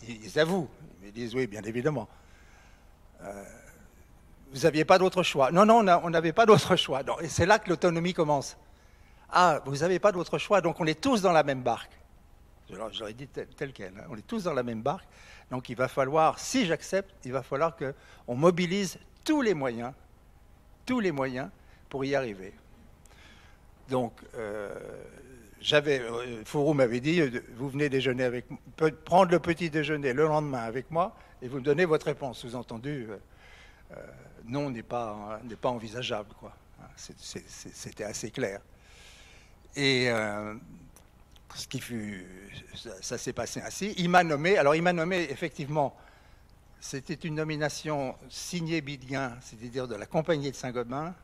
Ils avouent, ils disent, oui, bien évidemment. Vous n'aviez pas d'autre choix. Non, non, on n'avait pas d'autre choix. Non, et c'est là que l'autonomie commence. Ah, vous n'avez pas d'autre choix, donc on est tous dans la même barque. Je leur ai dit tel quel, hein. On est tous dans la même barque. Donc il va falloir, si j'accepte, il va falloir qu'on mobilise tous les moyens pour y arriver. Donc, Fourou m'avait dit, vous venez déjeuner avec moi, prendre le petit déjeuner le lendemain avec moi, et vous me donnez votre réponse. Sous-entendu, non n'est pas envisageable, quoi. C'était assez clair. Et ça s'est passé ainsi. Il m'a nommé, effectivement, c'était une nomination signée Bidguin, c'est-à-dire de la Compagnie de Saint-Gobain,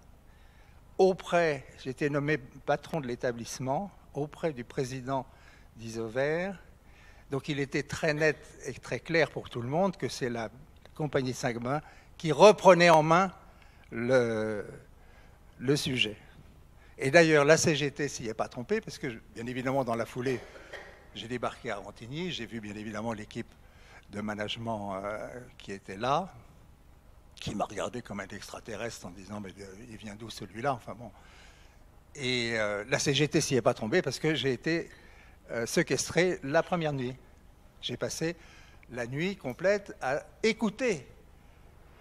j'étais nommé patron de l'établissement, auprès du président d'Isover. Donc il était très net et très clair pour tout le monde que c'est la Compagnie de Saint-Gobain qui reprenait en main le sujet. Et d'ailleurs, la CGT s'y est pas trompée, parce que, bien évidemment, dans la foulée, j'ai débarqué à Rantigny, j'ai vu, bien évidemment, l'équipe de management qui était là, qui m'a regardé comme un extraterrestre en disant, mais il vient d'où celui-là? Enfin bon. Et la CGT s'y est pas trompée, parce que j'ai été séquestré la première nuit. J'ai passé la nuit complète à écouter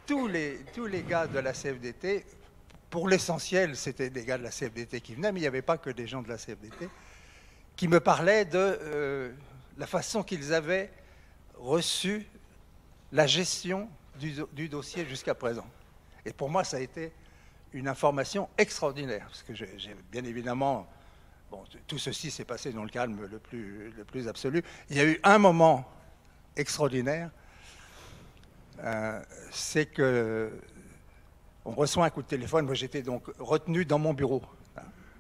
tous les gars de la CFDT. Pour l'essentiel, c'était des gars de la CFDT qui venaient, mais il n'y avait pas que des gens de la CFDT, qui me parlaient de la façon qu'ils avaient reçu la gestion du dossier jusqu'à présent. Et pour moi, ça a été une information extraordinaire, parce que j'ai bien évidemment... Bon, tout ceci s'est passé dans le calme le plus absolu. Il y a eu un moment extraordinaire, c'est que on reçoit un coup de téléphone. Moi, j'étais donc retenu dans mon bureau.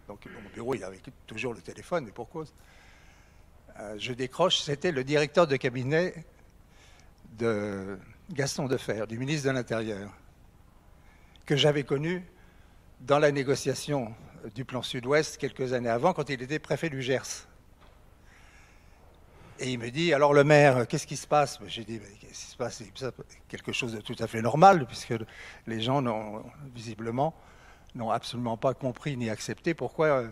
Donc, dans mon bureau, il y avait toujours le téléphone, et pour cause. Je décroche, c'était le directeur de cabinet de Gaston Defferre, du ministre de l'Intérieur, que j'avais connu dans la négociation du plan Sud-Ouest quelques années avant, quand il était préfet du Gers. Et il me dit, alors le maire, qu'est-ce qui se passe? J'ai dit, qu'est-ce qui se passe? C'est quelque chose de tout à fait normal, puisque les gens, visiblement, n'ont absolument pas compris ni accepté pourquoi.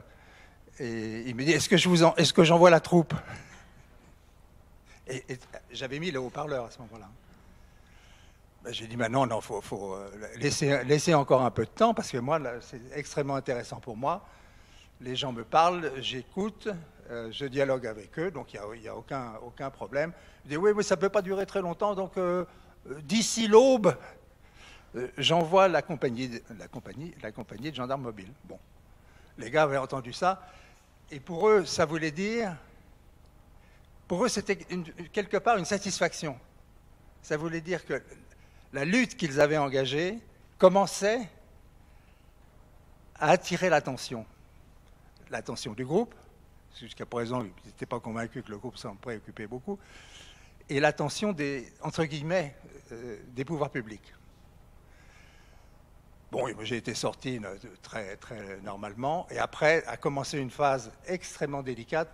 Et il me dit, est-ce que j'envoie la troupe? Et j'avais mis le haut-parleur à ce moment-là. J'ai dit, non, il faut laisser encore un peu de temps, parce que moi, c'est extrêmement intéressant pour moi. Les gens me parlent, j'écoute, je dialogue avec eux, donc il n'y a aucun problème. Je dis, oui, mais ça ne peut pas durer très longtemps, donc d'ici l'aube, j'envoie la compagnie de gendarmes mobiles. Bon, les gars avaient entendu ça, et pour eux, ça voulait dire... Pour eux, c'était quelque part une satisfaction. Ça voulait dire que la lutte qu'ils avaient engagée commençait à attirer l'attention du groupe. Jusqu'à présent, ils n'étaient pas convaincus que le groupe s'en préoccupait beaucoup. Et l'attention entre guillemets, des pouvoirs publics. Bon, j'ai été sorti très, très normalement. Et après a commencé une phase extrêmement délicate.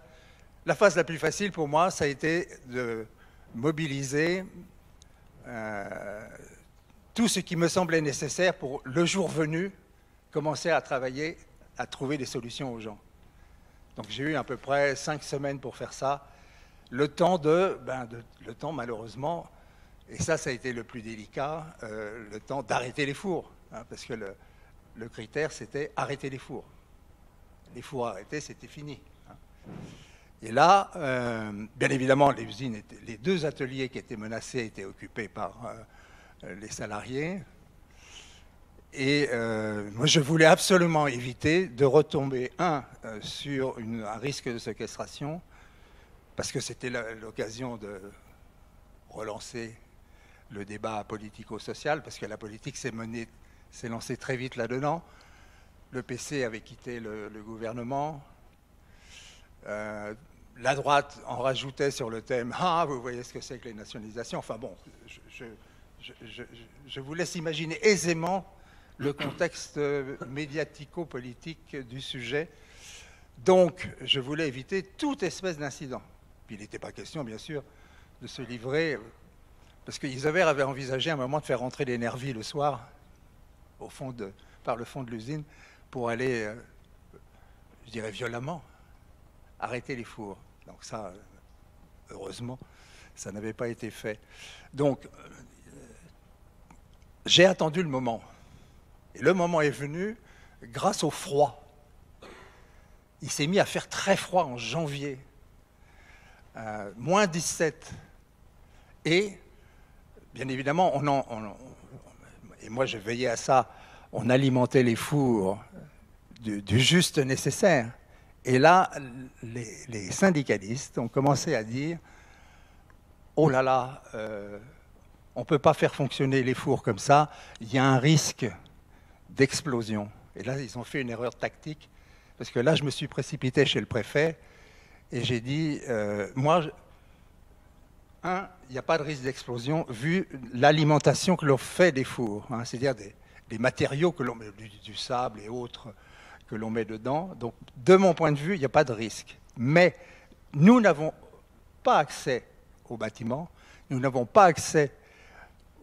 La phase la plus facile pour moi, ça a été de mobiliser tout ce qui me semblait nécessaire pour, le jour venu, commencer à travailler, à trouver des solutions aux gens. Donc j'ai eu à peu près 5 semaines pour faire ça. Le temps malheureusement, et ça a été le plus délicat, le temps d'arrêter les fours. Hein, parce que le critère, c'était arrêter les fours. Les fours arrêtés, c'était fini. Hein. Et là, bien évidemment, les deux ateliers qui étaient menacés étaient occupés par les salariés. Et moi, je voulais absolument éviter de retomber, sur un risque de séquestration, parce que c'était l'occasion de relancer le débat politico-social, parce que la politique s'est lancée très vite là-dedans. Le PC avait quitté le gouvernement. La droite en rajoutait sur le thème « Ah, vous voyez ce que c'est que les nationalisations ». Enfin bon, je vous laisse imaginer aisément le contexte médiatico-politique du sujet. Donc, je voulais éviter toute espèce d'incident. Puis il n'était pas question, bien sûr, de se livrer, parce qu'Isabelle avait envisagé un moment de faire rentrer les nervis le soir, par le fond de l'usine, pour aller, je dirais violemment, arrêter les fours. Donc ça, heureusement, ça n'avait pas été fait. Donc, j'ai attendu le moment. Et le moment est venu grâce au froid. Il s'est mis à faire très froid en janvier. Moins 17. Et, bien évidemment, et moi je veillais à ça, on alimentait les fours du juste nécessaire. Et là, les syndicalistes ont commencé à dire « Oh là là, on ne peut pas faire fonctionner les fours comme ça, il y a un risque d'explosion. » Et là, ils ont fait une erreur tactique, parce que là, je me suis précipité chez le préfet et j'ai dit moi, il n'y a pas de risque d'explosion vu l'alimentation que l'on fait des fours, hein, c'est-à-dire des matériaux que l'on met, du sable et autres, que l'on met dedans. Donc, de mon point de vue, il n'y a pas de risque. Mais nous n'avons pas accès au bâtiment, nous n'avons pas accès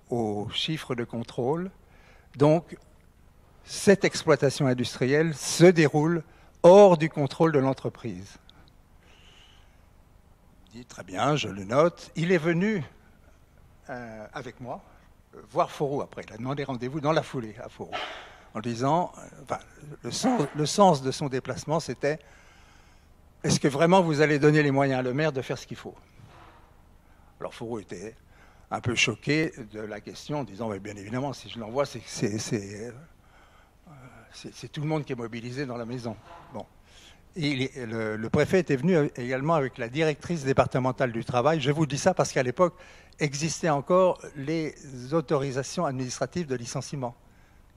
aux chiffres de contrôle. Donc, cette exploitation industrielle se déroule hors du contrôle de l'entreprise. Il dit, très bien, je le note. Il est venu avec moi voir Fauroux après. Il a demandé rendez-vous dans la foulée à Fauroux, en disant, le sens de son déplacement, c'était « Est-ce que vraiment vous allez donner les moyens à le maire de faire ce qu'il faut ?» Alors Fauroux était un peu choqué de la question, en disant « Bien évidemment, si je l'envoie, c'est tout le monde qui est mobilisé dans la maison. » Bon. Et le préfet était venu également avec la directrice départementale du travail. Je vous dis ça parce qu'à l'époque, existaient encore les autorisations administratives de licenciement.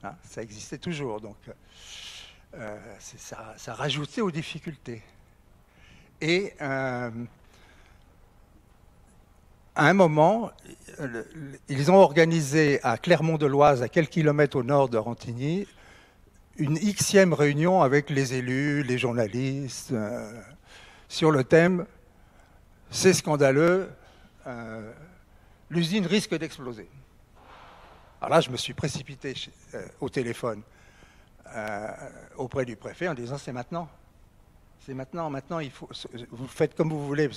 Hein, ça existait toujours, donc ça rajoutait aux difficultés. Et à un moment, ils ont organisé à Clermont-de-Loise, à quelques kilomètres au nord de Rantigny, une Xème réunion avec les élus, les journalistes, sur le thème « C'est scandaleux, l'usine risque d'exploser ». Alors là, je me suis précipité au téléphone auprès du préfet en disant « C'est maintenant. C'est maintenant, il faut, vous faites comme vous voulez.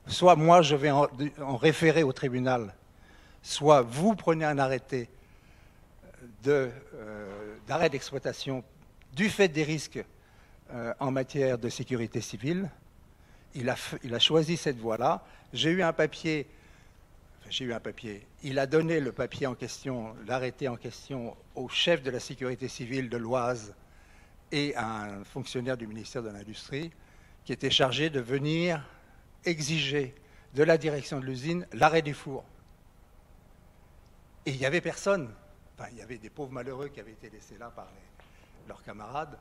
Soit moi, je vais en référer au tribunal, soit vous prenez un arrêté d'arrêt d'exploitation du fait des risques en matière de sécurité civile. » Il a choisi cette voie-là. J'ai eu un papier. Il a donné le papier en question, l'arrêté en question, au chef de la sécurité civile de l'Oise et à un fonctionnaire du ministère de l'Industrie qui était chargé de venir exiger de la direction de l'usine l'arrêt du four. Et il n'y avait personne. Enfin, il y avait des pauvres malheureux qui avaient été laissés là par leurs camarades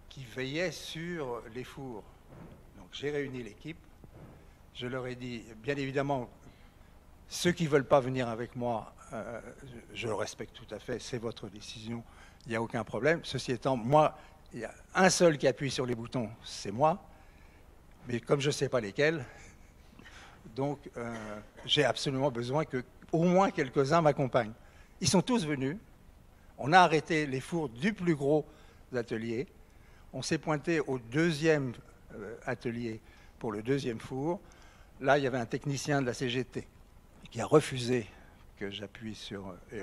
qui veillaient sur les fours. Donc j'ai réuni l'équipe. Je leur ai dit, bien évidemment, ceux qui ne veulent pas venir avec moi, je le respecte tout à fait, c'est votre décision, il n'y a aucun problème. Ceci étant, moi, il y a un seul qui appuie sur les boutons, c'est moi, mais comme je ne sais pas lesquels, donc j'ai absolument besoin qu'au moins quelques-uns m'accompagnent. Ils sont tous venus, on a arrêté les fours du plus gros atelier, on s'est pointé au deuxième atelier pour le deuxième four. Là, il y avait un technicien de la CGT qui a refusé que j'appuie sur... Et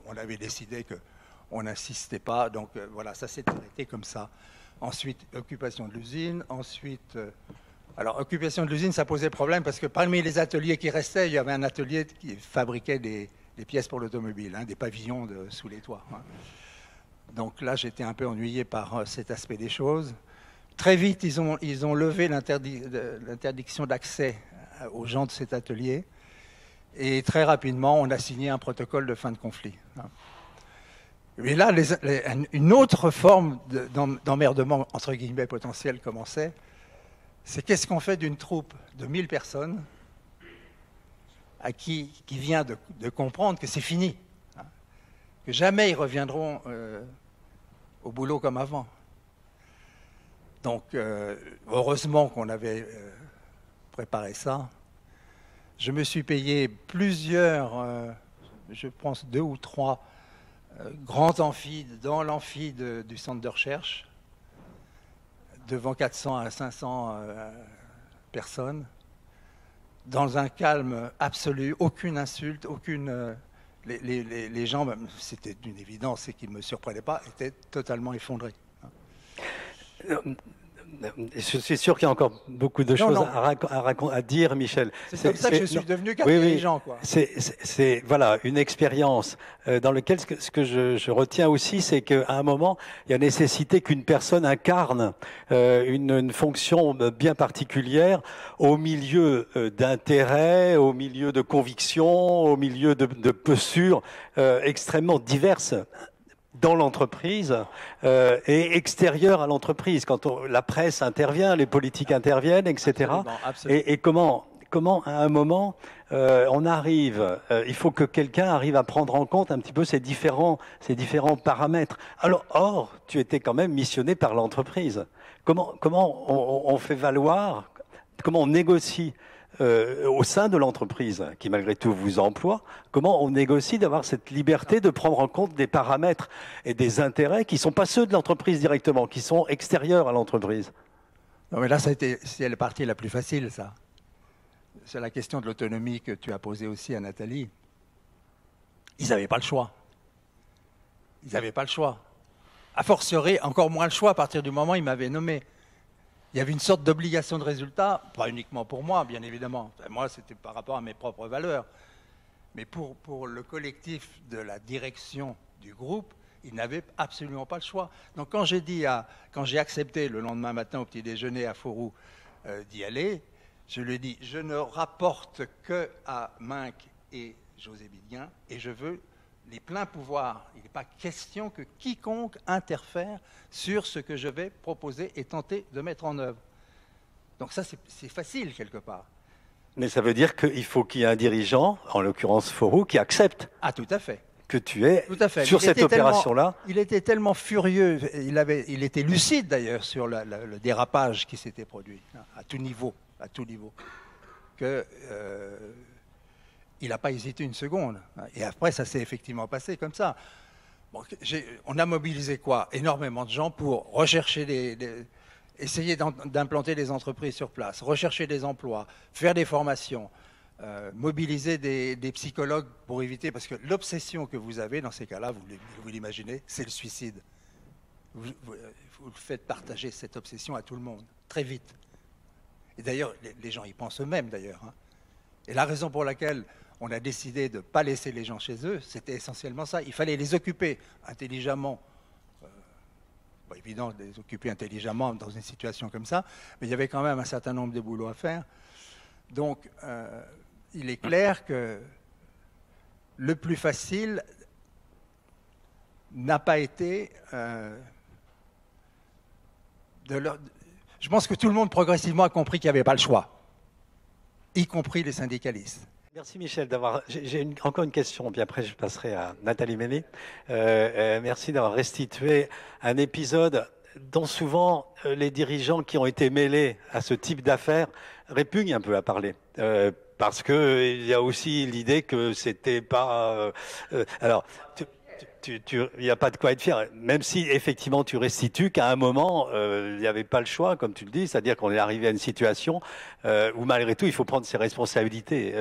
on avait décidé qu'on n'insistait pas, donc voilà, ça s'est arrêté comme ça. Ensuite, occupation de l'usine, ensuite Alors, occupation de l'usine, ça posait problème parce que parmi les ateliers qui restaient, il y avait un atelier qui fabriquait des pièces pour l'automobile, hein, des pavillons sous les toits. Hein. Donc là, j'étais un peu ennuyé par cet aspect des choses. Très vite, ils ont levé l'interdiction d'accès aux gens de cet atelier. Et très rapidement, on a signé un protocole de fin de conflit. Et là, une autre forme d'emmerdement, entre guillemets, potentiel commençait. C'est qu'est-ce qu'on fait d'une troupe de 1000 personnes qui vient de comprendre que c'est fini, hein, que jamais ils reviendront au boulot comme avant. Donc, heureusement qu'on avait préparé ça. Je me suis payé plusieurs, je pense 2 ou 3 grands amphis dans l'amphi du centre de recherche, devant 400 à 500 personnes, dans un calme absolu, aucune insulte, aucune... les gens, c'était d'une évidence et qu'ils ne me surprenaient pas, étaient totalement effondrés. Je suis sûr qu'il y a encore beaucoup de choses à dire, Michel. C'est comme ça que je suis devenu dirigeant. Quoi. C'est voilà, une expérience dans laquelle ce que je retiens aussi, c'est qu'à un moment, il y a nécessité qu'une personne incarne une fonction bien particulière au milieu d'intérêts, au milieu de convictions, au milieu de postures extrêmement diverses dans l'entreprise et extérieure à l'entreprise. Quand la presse intervient, les politiques interviennent, etc. Absolument. Et comment à un moment on arrive, il faut que quelqu'un arrive à prendre en compte un petit peu ces différents paramètres. Alors, or, tu étais quand même missionné par l'entreprise. Comment on fait valoir, comment on négocie au sein de l'entreprise, qui malgré tout vous emploie, comment on négocie d'avoir cette liberté de prendre en compte des paramètres et des intérêts qui ne sont pas ceux de l'entreprise directement, qui sont extérieurs à l'entreprise? Non, mais là, c'est la partie la plus facile, ça. C'est la question de l'autonomie que tu as posée aussi à Nathalie. Ils n'avaient pas le choix. Ils n'avaient pas le choix. A fortiori, encore moins le choix à partir du moment où ils m'avaient nommé. Il y avait une sorte d'obligation de résultat, pas uniquement pour moi, bien évidemment. Enfin, moi, c'était par rapport à mes propres valeurs. Mais pour le collectif de la direction du groupe, ils n'avaient absolument pas le choix. Donc quand j'ai accepté le lendemain matin au petit déjeuner à Fauroux d'y aller, je lui ai dit, je ne rapporte que à Minck et José Bidien, et je veux les pleins pouvoirs. Il n'est pas question que quiconque interfère sur ce que je vais proposer et tenter de mettre en œuvre. Donc ça, c'est facile quelque part. Mais ça veut dire qu'il faut qu'il y ait un dirigeant, en l'occurrence Fauroux, qui accepte. Ah, tout à fait. Que tu es sur cette opération-là. Il était tellement furieux, il était lucide d'ailleurs sur le dérapage qui s'était produit, à tout niveau, que... il n'a pas hésité une seconde. Et après, ça s'est effectivement passé comme ça. Bon, on a mobilisé quoi? Énormément de gens pour rechercher essayer d'implanter des entreprises sur place, rechercher des emplois, faire des formations, mobiliser des psychologues pour éviter... Parce que l'obsession que vous avez dans ces cas-là, vous l'imaginez, c'est le suicide. Vous faites partager cette obsession à tout le monde, très vite. Et d'ailleurs, les gens y pensent eux-mêmes, d'ailleurs. Hein. Et la raison pour laquelle on a décidé de ne pas laisser les gens chez eux, c'était essentiellement ça. Il fallait les occuper intelligemment. Évident de les occuper intelligemment dans une situation comme ça, mais il y avait quand même un certain nombre de boulots à faire. Donc, il est clair que le plus facile n'a pas été Je pense que tout le monde progressivement a compris qu'il n'y avait pas le choix, y compris les syndicalistes. Merci Michel d'avoir. J'ai encore une question, puis après je passerai à Nathalie Méné. Merci d'avoir restitué un épisode dont souvent les dirigeants qui ont été mêlés à ce type d'affaires répugnent un peu à parler. Parce qu'il y a aussi l'idée que c'était pas... alors, il n'y a pas de quoi être fier, même si effectivement tu restitues qu'à un moment, il n'y avait pas le choix, comme tu le dis, c'est-à-dire qu'on est arrivé à une situation où malgré tout, il faut prendre ses responsabilités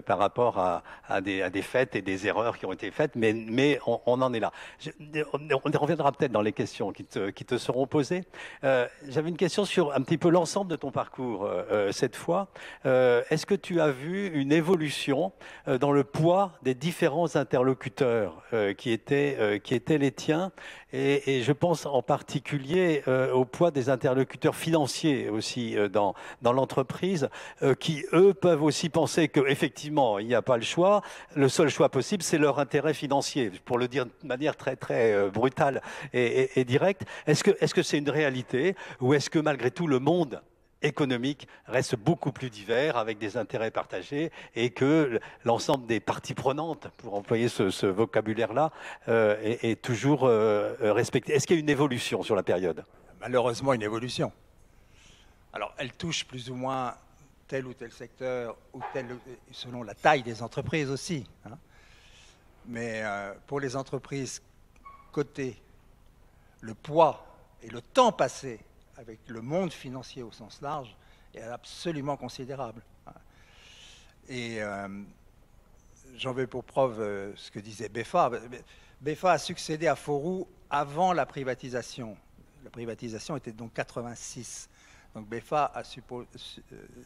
par rapport à des faits et des erreurs qui ont été faites, mais on en est là. On reviendra peut-être dans les questions qui te seront posées. J'avais une question sur un petit peu l'ensemble de ton parcours cette fois. Est-ce que tu as vu une évolution dans le poids des différents interlocuteurs qui étaient les tiens et je pense en particulier au poids des interlocuteurs financiers aussi dans l'entreprise qui, eux, peuvent aussi penser qu'effectivement, il n'y a pas le choix. Le seul choix possible, c'est leur intérêt financier, pour le dire de manière très, très brutale et directe. Est-ce que c'est une réalité ou est-ce que malgré tout, le monde économique reste beaucoup plus divers avec des intérêts partagés et que l'ensemble des parties prenantes, pour employer ce vocabulaire-là, est toujours respecté? Est-ce qu'il y a une évolution sur la période? Malheureusement, une évolution. Alors, elle touche plus ou moins tel ou tel secteur, selon la taille des entreprises aussi. Hein. Mais pour les entreprises cotées, le poids et le temps passé avec le monde financier au sens large est absolument considérable. Et j'en veux pour preuve ce que disait Beffa. Beffa a succédé à Fauroux avant la privatisation. La privatisation était donc 86. Donc Beffa a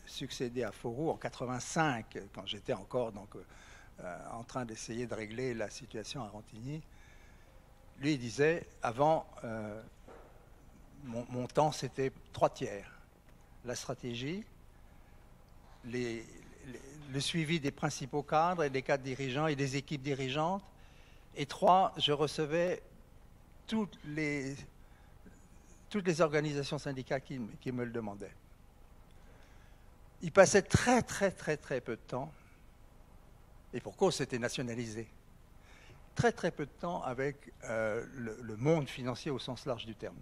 succédé à Fauroux en 85, quand j'étais encore en train d'essayer de régler la situation à Rantigny. Lui, il disait, avant, mon temps, c'était 3/3. La stratégie, le suivi des principaux cadres et des cadres dirigeants et des équipes dirigeantes. Et 3, je recevais toutes les organisations syndicales qui me le demandaient. Il passait très peu de temps, et pour cause c'était nationalisé, très peu de temps avec le monde financier au sens large du terme.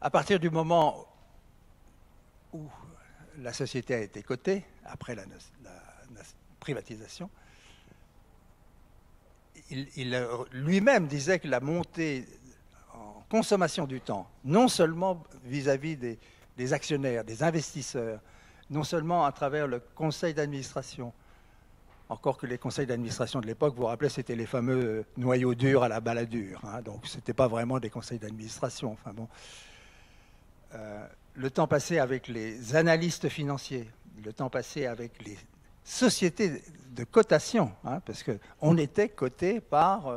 À partir du moment où la société a été cotée, après la privatisation, il lui-même disait que la montée en consommation du temps, non seulement vis-à-vis des actionnaires, des investisseurs, non seulement à travers le conseil d'administration, encore que les conseils d'administration de l'époque, vous vous rappelez, c'était les fameux noyaux durs à la baladure, hein, donc ce n'était pas vraiment des conseils d'administration. Enfin bon, le temps passé avec les analystes financiers, le temps passé avec les sociétés de cotation, hein, parce qu'on était coté par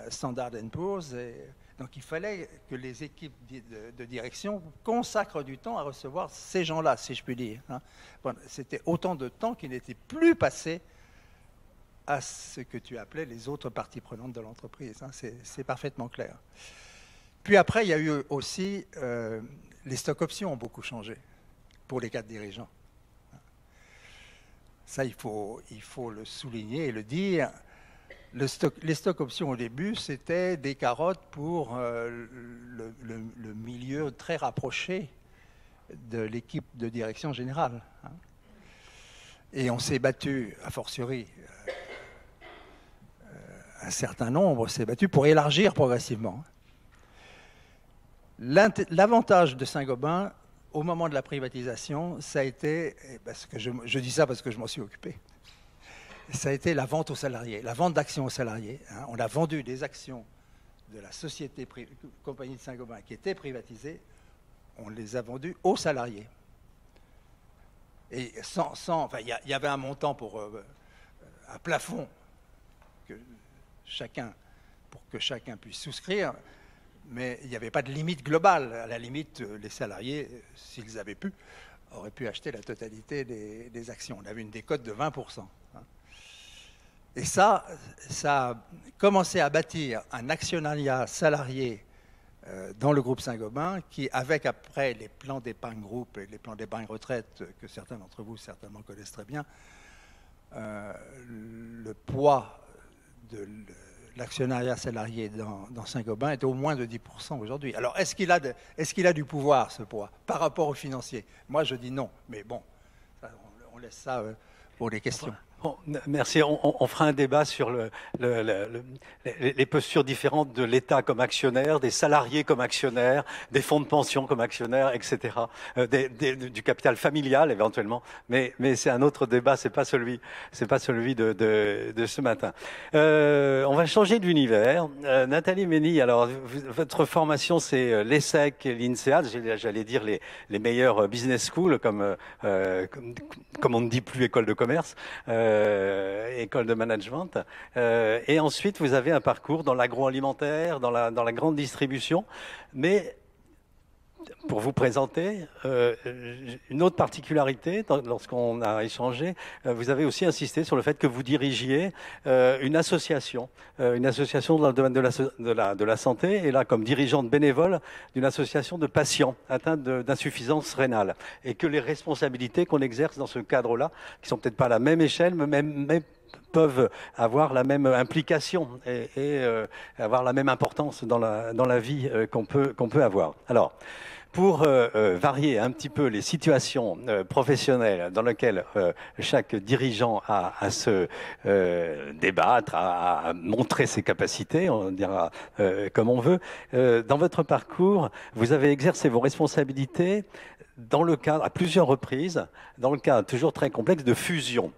Standard & Poor's, donc il fallait que les équipes de direction consacrent du temps à recevoir ces gens-là, si je puis dire. Hein. Bon, c'était autant de temps qui n'était plus passé à ce que tu appelais les autres parties prenantes de l'entreprise. Hein. C'est parfaitement clair. Puis après, il y a eu aussi les stocks options ont beaucoup changé pour les cadres dirigeants. Ça, il faut le souligner et le dire. Les stocks options au début, c'était des carottes pour le milieu très rapproché de l'équipe de direction générale. Hein. Et on s'est battu, a fortiori, un certain nombre s'est battu pour élargir progressivement. L'avantage de Saint-Gobain, au moment de la privatisation, ça a été, parce que je dis ça parce que je m'en suis occupé, ça a été la vente aux salariés, la vente d'actions aux salariés. Hein. On a vendu des actions de la société compagnie de Saint-Gobain qui était privatisée, on les a vendues aux salariés. Et enfin, il y avait un montant pour un plafond pour que chacun puisse souscrire, mais il n'y avait pas de limite globale. À la limite, les salariés, s'ils avaient pu, auraient pu acheter la totalité des actions. On avait une décote de 20%. Hein. Et ça a commencé à bâtir un actionnariat salarié dans le groupe Saint-Gobain qui, avec après les plans d'épargne groupe et les plans d'épargne retraite que certains d'entre vous certainement connaissent très bien, le poids de l'actionnariat salarié dans Saint-Gobain est au moins de 10% aujourd'hui. Alors, est-ce qu'il a du pouvoir, ce poids, par rapport aux financiers? Moi, je dis non, mais bon, on laisse ça pour les questions. Bon, merci. On fera un débat sur les postures différentes de l'État comme actionnaire, des salariés comme actionnaires, des fonds de pension comme actionnaires, etc. Du capital familial éventuellement. Mais c'est un autre débat. C'est pas celui de ce matin. On va changer d'univers. Nathalie Mény, alors votre formation c'est l'ESSEC et l'INSEAD. J'allais dire les meilleures business schools comme on ne dit plus école de commerce. École de management. Et ensuite, vous avez un parcours dans l'agroalimentaire, dans la grande distribution. Mais pour vous présenter, une autre particularité, lorsqu'on a échangé, vous avez aussi insisté sur le fait que vous dirigiez une association dans le domaine de la santé, et là comme dirigeante bénévole d'une association de patients atteints d'insuffisance rénale, et que les responsabilités qu'on exerce dans ce cadre-là, qui sont peut-être pas à la même échelle, mais peuvent avoir la même implication et avoir la même importance dans la vie qu'on peut avoir. Alors, pour varier un petit peu les situations professionnelles dans lesquelles chaque dirigeant a à se débattre, à montrer ses capacités, on dira comme on veut, dans votre parcours, vous avez exercé vos responsabilités dans le cadre, à plusieurs reprises, dans le cadre toujours très complexe de fusion.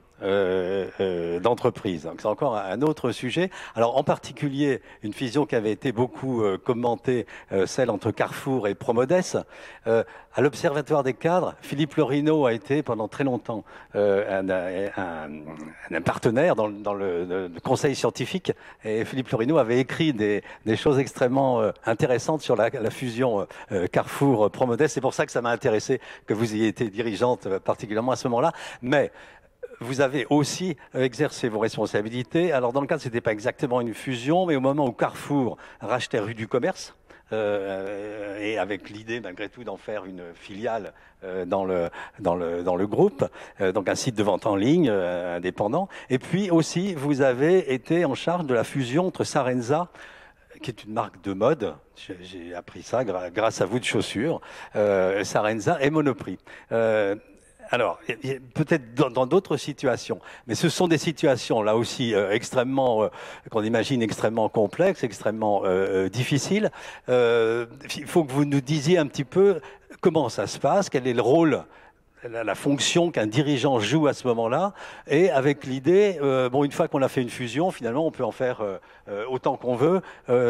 D'entreprise. Donc c'est encore un autre sujet. Alors en particulier une fusion qui avait été beaucoup commentée, celle entre Carrefour et Promodes. À l'Observatoire des cadres, Philippe Lorino a été pendant très longtemps un partenaire dans le conseil scientifique, et Philippe Lorino avait écrit des choses extrêmement intéressantes sur la fusion Carrefour-Promodes. C'est pour ça que ça m'a intéressé que vous ayez été dirigeante particulièrement à ce moment-là. Mais vous avez aussi exercé vos responsabilités. Alors, dans le cadre, ce n'était pas exactement une fusion, mais au moment où Carrefour rachetait Rue du Commerce, et avec l'idée, malgré tout, d'en faire une filiale dans le groupe, donc un site de vente en ligne indépendant. Et puis aussi, vous avez été en charge de la fusion entre Sarenza, qui est une marque de mode, j'ai appris ça grâce à vous de chaussures, Sarenza et Monoprix. Alors, peut-être dans d'autres situations, mais ce sont des situations là aussi extrêmement, qu'on imagine extrêmement complexes, extrêmement difficiles. Il faut que vous nous disiez un petit peu comment ça se passe, quel est le rôle, la fonction qu'un dirigeant joue à ce moment-là, et avec l'idée, bon, une fois qu'on a fait une fusion, finalement, on peut en faire autant qu'on veut.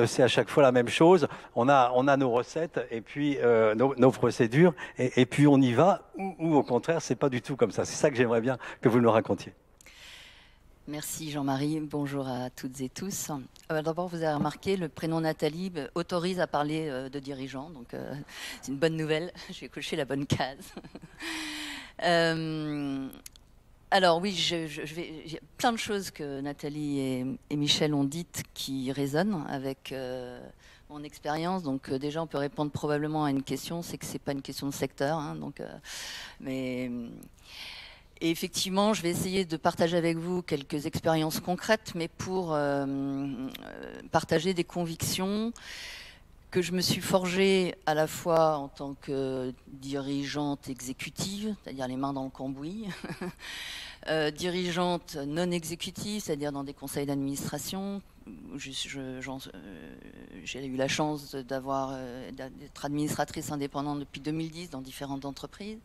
C'est à chaque fois la même chose. On a nos recettes et puis nos procédures, et puis on y va. Ou au contraire, c'est pas du tout comme ça. C'est ça que j'aimerais bien que vous nous racontiez. Merci Jean-Marie, bonjour à toutes et tous. D'abord, vous avez remarqué, le prénom Nathalie autorise à parler de dirigeant, donc c'est une bonne nouvelle, j'ai coché la bonne case. Alors oui, il y a plein de choses que Nathalie et Michel ont dites qui résonnent avec mon expérience. Donc déjà, on peut répondre probablement à une question, c'est que c'est pas une question de secteur, hein, donc, et effectivement, je vais essayer de partager avec vous quelques expériences concrètes, mais pour partager des convictions que je me suis forgée à la fois en tant que dirigeante exécutive, c'est-à-dire les mains dans le cambouis, dirigeante non exécutive, c'est-à-dire dans des conseils d'administration. J'ai eu la chance d'être administratrice indépendante depuis 2010 dans différentes entreprises.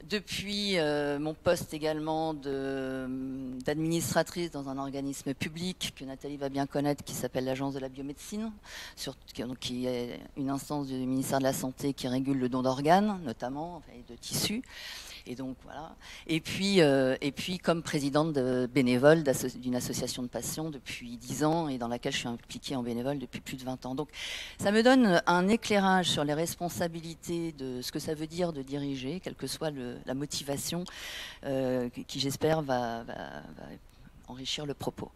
Depuis mon poste également d'administratrice dans un organisme public que Nathalie va bien connaître, qui s'appelle l'Agence de la biomédecine, qui est une instance du ministère de la Santé qui régule le don d'organes, notamment, et de tissus. Et donc voilà. Et puis comme présidente bénévole d'une association de patients depuis 10 ans et dans laquelle je suis impliquée en bénévole depuis plus de 20 ans. Donc ça me donne un éclairage sur les responsabilités de ce que ça veut dire de diriger, quelle que soit la motivation qui j'espère va enrichir le propos.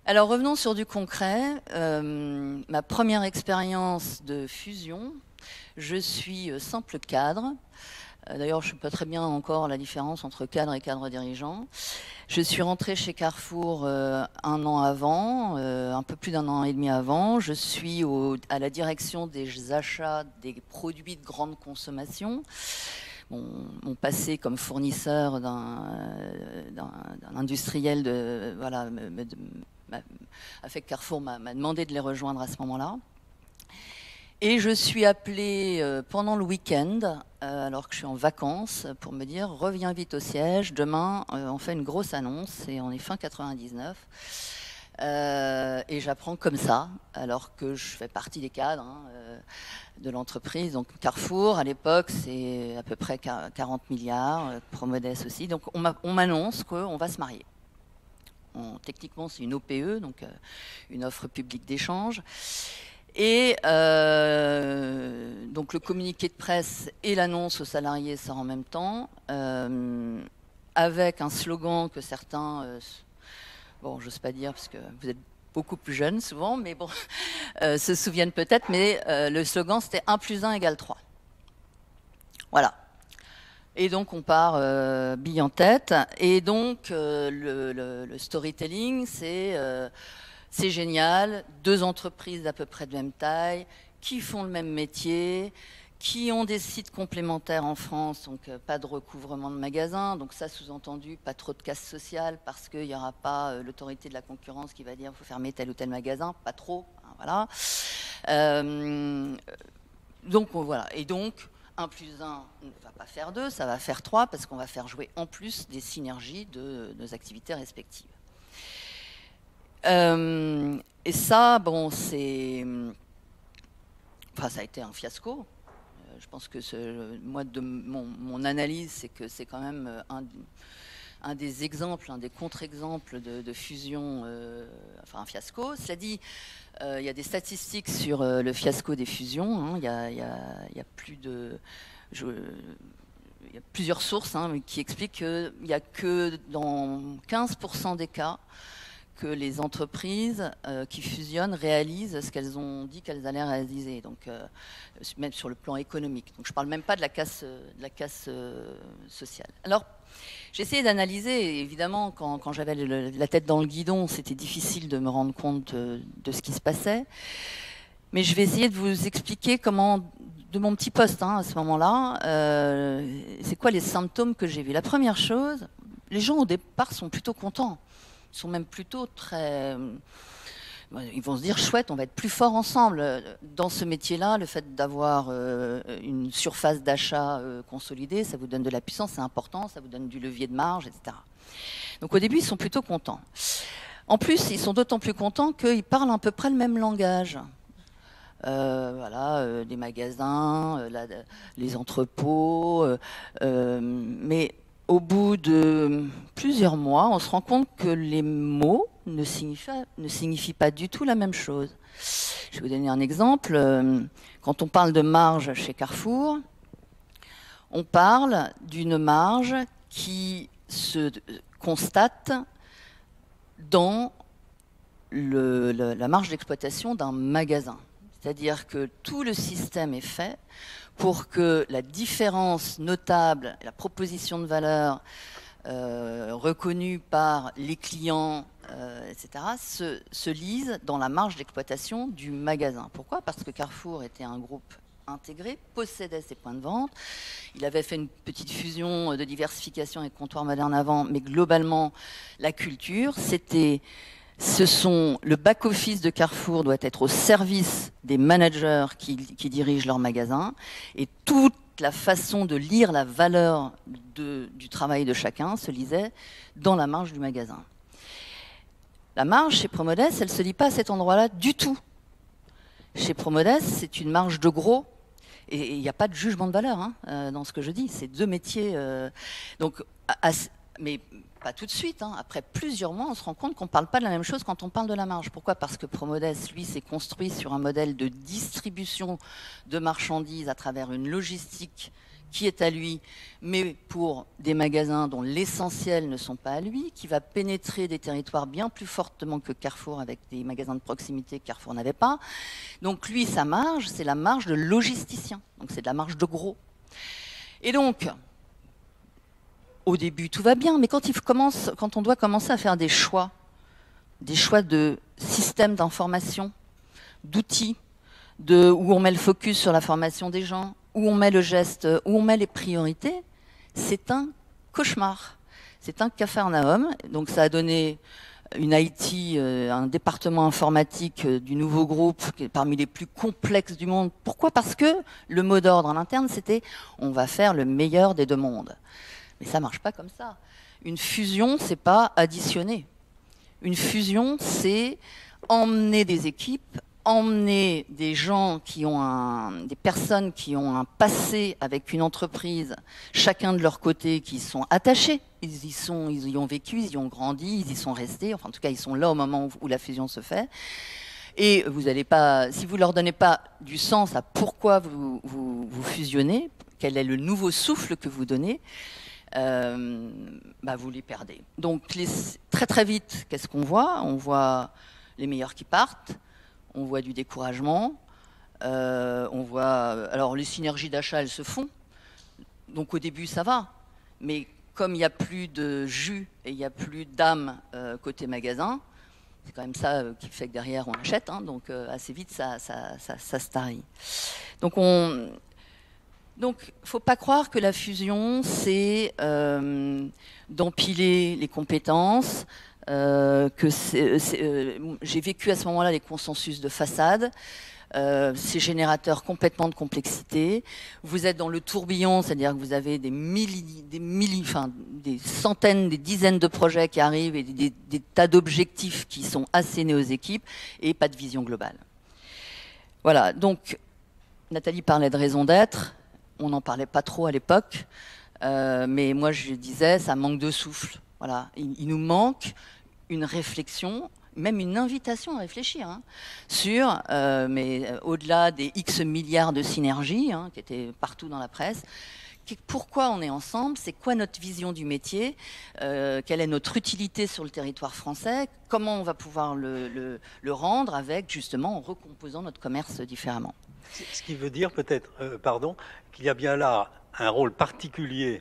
Alors revenons sur du concret. Ma première expérience de fusion, je suis simple cadre. D'ailleurs, je ne sais pas très bien encore la différence entre cadre et cadre dirigeant. Je suis rentrée chez Carrefour un an avant, un peu plus d'un an et demi avant. Je suis à la direction des achats des produits de grande consommation. mon passé comme fournisseur d'un industriel a fait que Carrefour m'a demandé de les rejoindre à ce moment-là. Et je suis appelée pendant le week-end, alors que je suis en vacances, pour me dire « Reviens vite au siège, demain on fait une grosse annonce » et on est fin 99. Et j'apprends comme ça, alors que je fais partie des cadres de l'entreprise. Donc Carrefour, à l'époque, c'est à peu près 40 milliards, Promodes aussi. Donc on m'annonce qu'on va se marier. Techniquement, c'est une OPE, donc une offre publique d'échange. Et donc le communiqué de presse et l'annonce aux salariés sort en même temps, avec un slogan que certains, bon, j'ose pas dire parce que vous êtes beaucoup plus jeunes souvent, mais bon, se souviennent peut-être, mais le slogan c'était 1 + 1 = 3. Voilà. Et donc on part bille en tête, et donc le storytelling c'est génial, 2 entreprises d'à peu près de même taille, qui font le même métier, qui ont des sites complémentaires en France, donc pas de recouvrement de magasins, donc ça sous-entendu, pas trop de casse sociale, parce qu'il n'y aura pas l'autorité de la concurrence qui va dire qu'il faut fermer tel ou tel magasin, pas trop, hein, voilà. Donc voilà, et donc 1 + 1 ne va pas faire 2, ça va faire 3, parce qu'on va faire jouer en plus des synergies de nos activités respectives. Et ça, bon, enfin, ça a été un fiasco. Je pense que moi, de mon analyse, c'est que c'est quand même un des exemples, un des contre-exemples de fusion, enfin un fiasco. Cela dit, il y a des statistiques sur le fiasco des fusions. Hein. Il y a plus de... il y a plusieurs sources qui expliquent qu'il n'y a que dans 15% des cas que les entreprises qui fusionnent réalisent ce qu'elles ont dit qu'elles allaient réaliser, donc même sur le plan économique. Donc je ne parle même pas de la casse sociale. Alors, j'ai essayé d'analyser, évidemment, quand j'avais la tête dans le guidon, c'était difficile de me rendre compte de ce qui se passait. Mais je vais essayer de vous expliquer comment, de mon petit poste à ce moment-là, c'est quoi les symptômes que j'ai vus. La première chose, les gens au départ sont plutôt contents. Ils sont même plutôt très... Ils vont se dire, chouette, on va être plus fort ensemble. Dans ce métier-là, le fait d'avoir une surface d'achat consolidée, ça vous donne de la puissance, c'est important, ça vous donne du levier de marge, etc. Donc au début, ils sont plutôt contents. En plus, ils sont d'autant plus contents qu'ils parlent à peu près le même langage. Voilà, des magasins, les entrepôts, mais... Au bout de plusieurs mois, on se rend compte que les mots ne signifient pas du tout la même chose. Je vais vous donner un exemple. Quand on parle de marge chez Carrefour, on parle d'une marge qui se constate dans la marge d'exploitation d'un magasin. C'est-à-dire que tout le système est fait pour que la différence notable, la proposition de valeur reconnue par les clients, etc., se lise dans la marge d'exploitation du magasin. Pourquoi ? Parce que Carrefour était un groupe intégré, possédait ses points de vente. Il avait fait une petite fusion de diversification avec Comptoir Moderne avant, mais globalement, la culture, le back-office de Carrefour doit être au service des managers qui dirigent leur magasin, et toute la façon de lire la valeur du travail de chacun se lisait dans la marge du magasin. La marge chez Promodes, elle ne se lit pas à cet endroit-là du tout. Chez Promodes, c'est une marge de gros, et il n'y a pas de jugement de valeur dans ce que je dis. C'est 2 métiers. Mais pas tout de suite. Après plusieurs mois, on se rend compte qu'on ne parle pas de la même chose quand on parle de la marge. Pourquoi ? Parce que Promodes, lui, s'est construit sur un modèle de distribution de marchandises à travers une logistique qui est à lui, mais pour des magasins dont l'essentiel ne sont pas à lui, qui va pénétrer des territoires bien plus fortement que Carrefour avec des magasins de proximité que Carrefour n'avait pas. Donc lui, sa marge, c'est la marge de logisticien. Donc c'est de la marge de gros. Et donc... Au début, tout va bien, mais quand on doit commencer à faire des choix de systèmes d'information, d'outils, où on met le focus sur la formation des gens, où on met le geste, où on met les priorités, c'est un cauchemar. C'est un capharnaüm. Donc ça a donné une IT, un département informatique du nouveau groupe qui est parmi les plus complexes du monde. Pourquoi? Parce que le mot d'ordre en interne, c'était on va faire le meilleur des deux mondes. Mais ça marche pas comme ça. Une fusion, c'est pas additionner. Une fusion, c'est emmener des équipes, emmener des gens qui ont des personnes qui ont un passé avec une entreprise, chacun de leur côté, qui sont attachés. Ils y ont vécu, ils y ont grandi, ils y sont restés. Enfin, en tout cas, ils sont là au moment où la fusion se fait. Et vous allez pas, si vous leur donnez pas du sens à pourquoi vous fusionnez, quel est le nouveau souffle que vous donnez, vous les perdez. Donc très très vite, qu'est-ce qu'on voit? On voit les meilleurs qui partent, on voit du découragement, on voit... Alors les synergies d'achat, elles se font, donc au début ça va, mais comme il n'y a plus de jus et il n'y a plus d'âme côté magasin, c'est quand même ça qui fait que derrière on achète, hein, donc assez vite ça se tarit. Donc faut pas croire que la fusion, c'est d'empiler les compétences, j'ai vécu à ce moment-là les consensus de façade, c'est générateur complètement de complexité. Vous êtes dans le tourbillon, c'est-à-dire que vous avez des centaines, des dizaines de projets qui arrivent et des tas d'objectifs qui sont assénés aux équipes et pas de vision globale. Voilà, donc Nathalie parlait de raison d'être. On n'en parlait pas trop à l'époque, mais moi je disais, ça manque de souffle. Voilà, il nous manque une réflexion, même une invitation à réfléchir sur, mais au-delà des X milliards de synergies qui étaient partout dans la presse, pourquoi on est ensemble, c'est quoi notre vision du métier, quelle est notre utilité sur le territoire français, comment on va pouvoir le rendre avec, justement, en recomposant notre commerce différemment. Ce qui veut dire peut-être, qu'il y a bien là un rôle particulier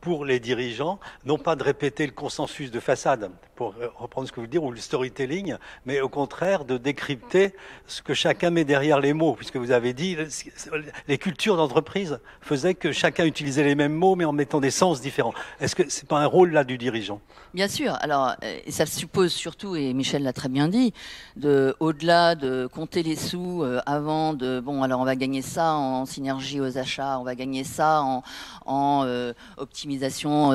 pour les dirigeants, non pas de répéter le consensus de façade, pour reprendre ce que vous dites, ou le storytelling, mais au contraire de décrypter ce que chacun met derrière les mots, puisque vous avez dit, les cultures d'entreprise faisaient que chacun utilisait les mêmes mots, mais en mettant des sens différents. Est-ce que c'est pas un rôle là du dirigeant? Bien sûr. Alors, ça suppose surtout, et Michel l'a très bien dit, au-delà de compter les sous avant de, bon, alors on va gagner ça en synergie aux achats, on va gagner ça en optimisation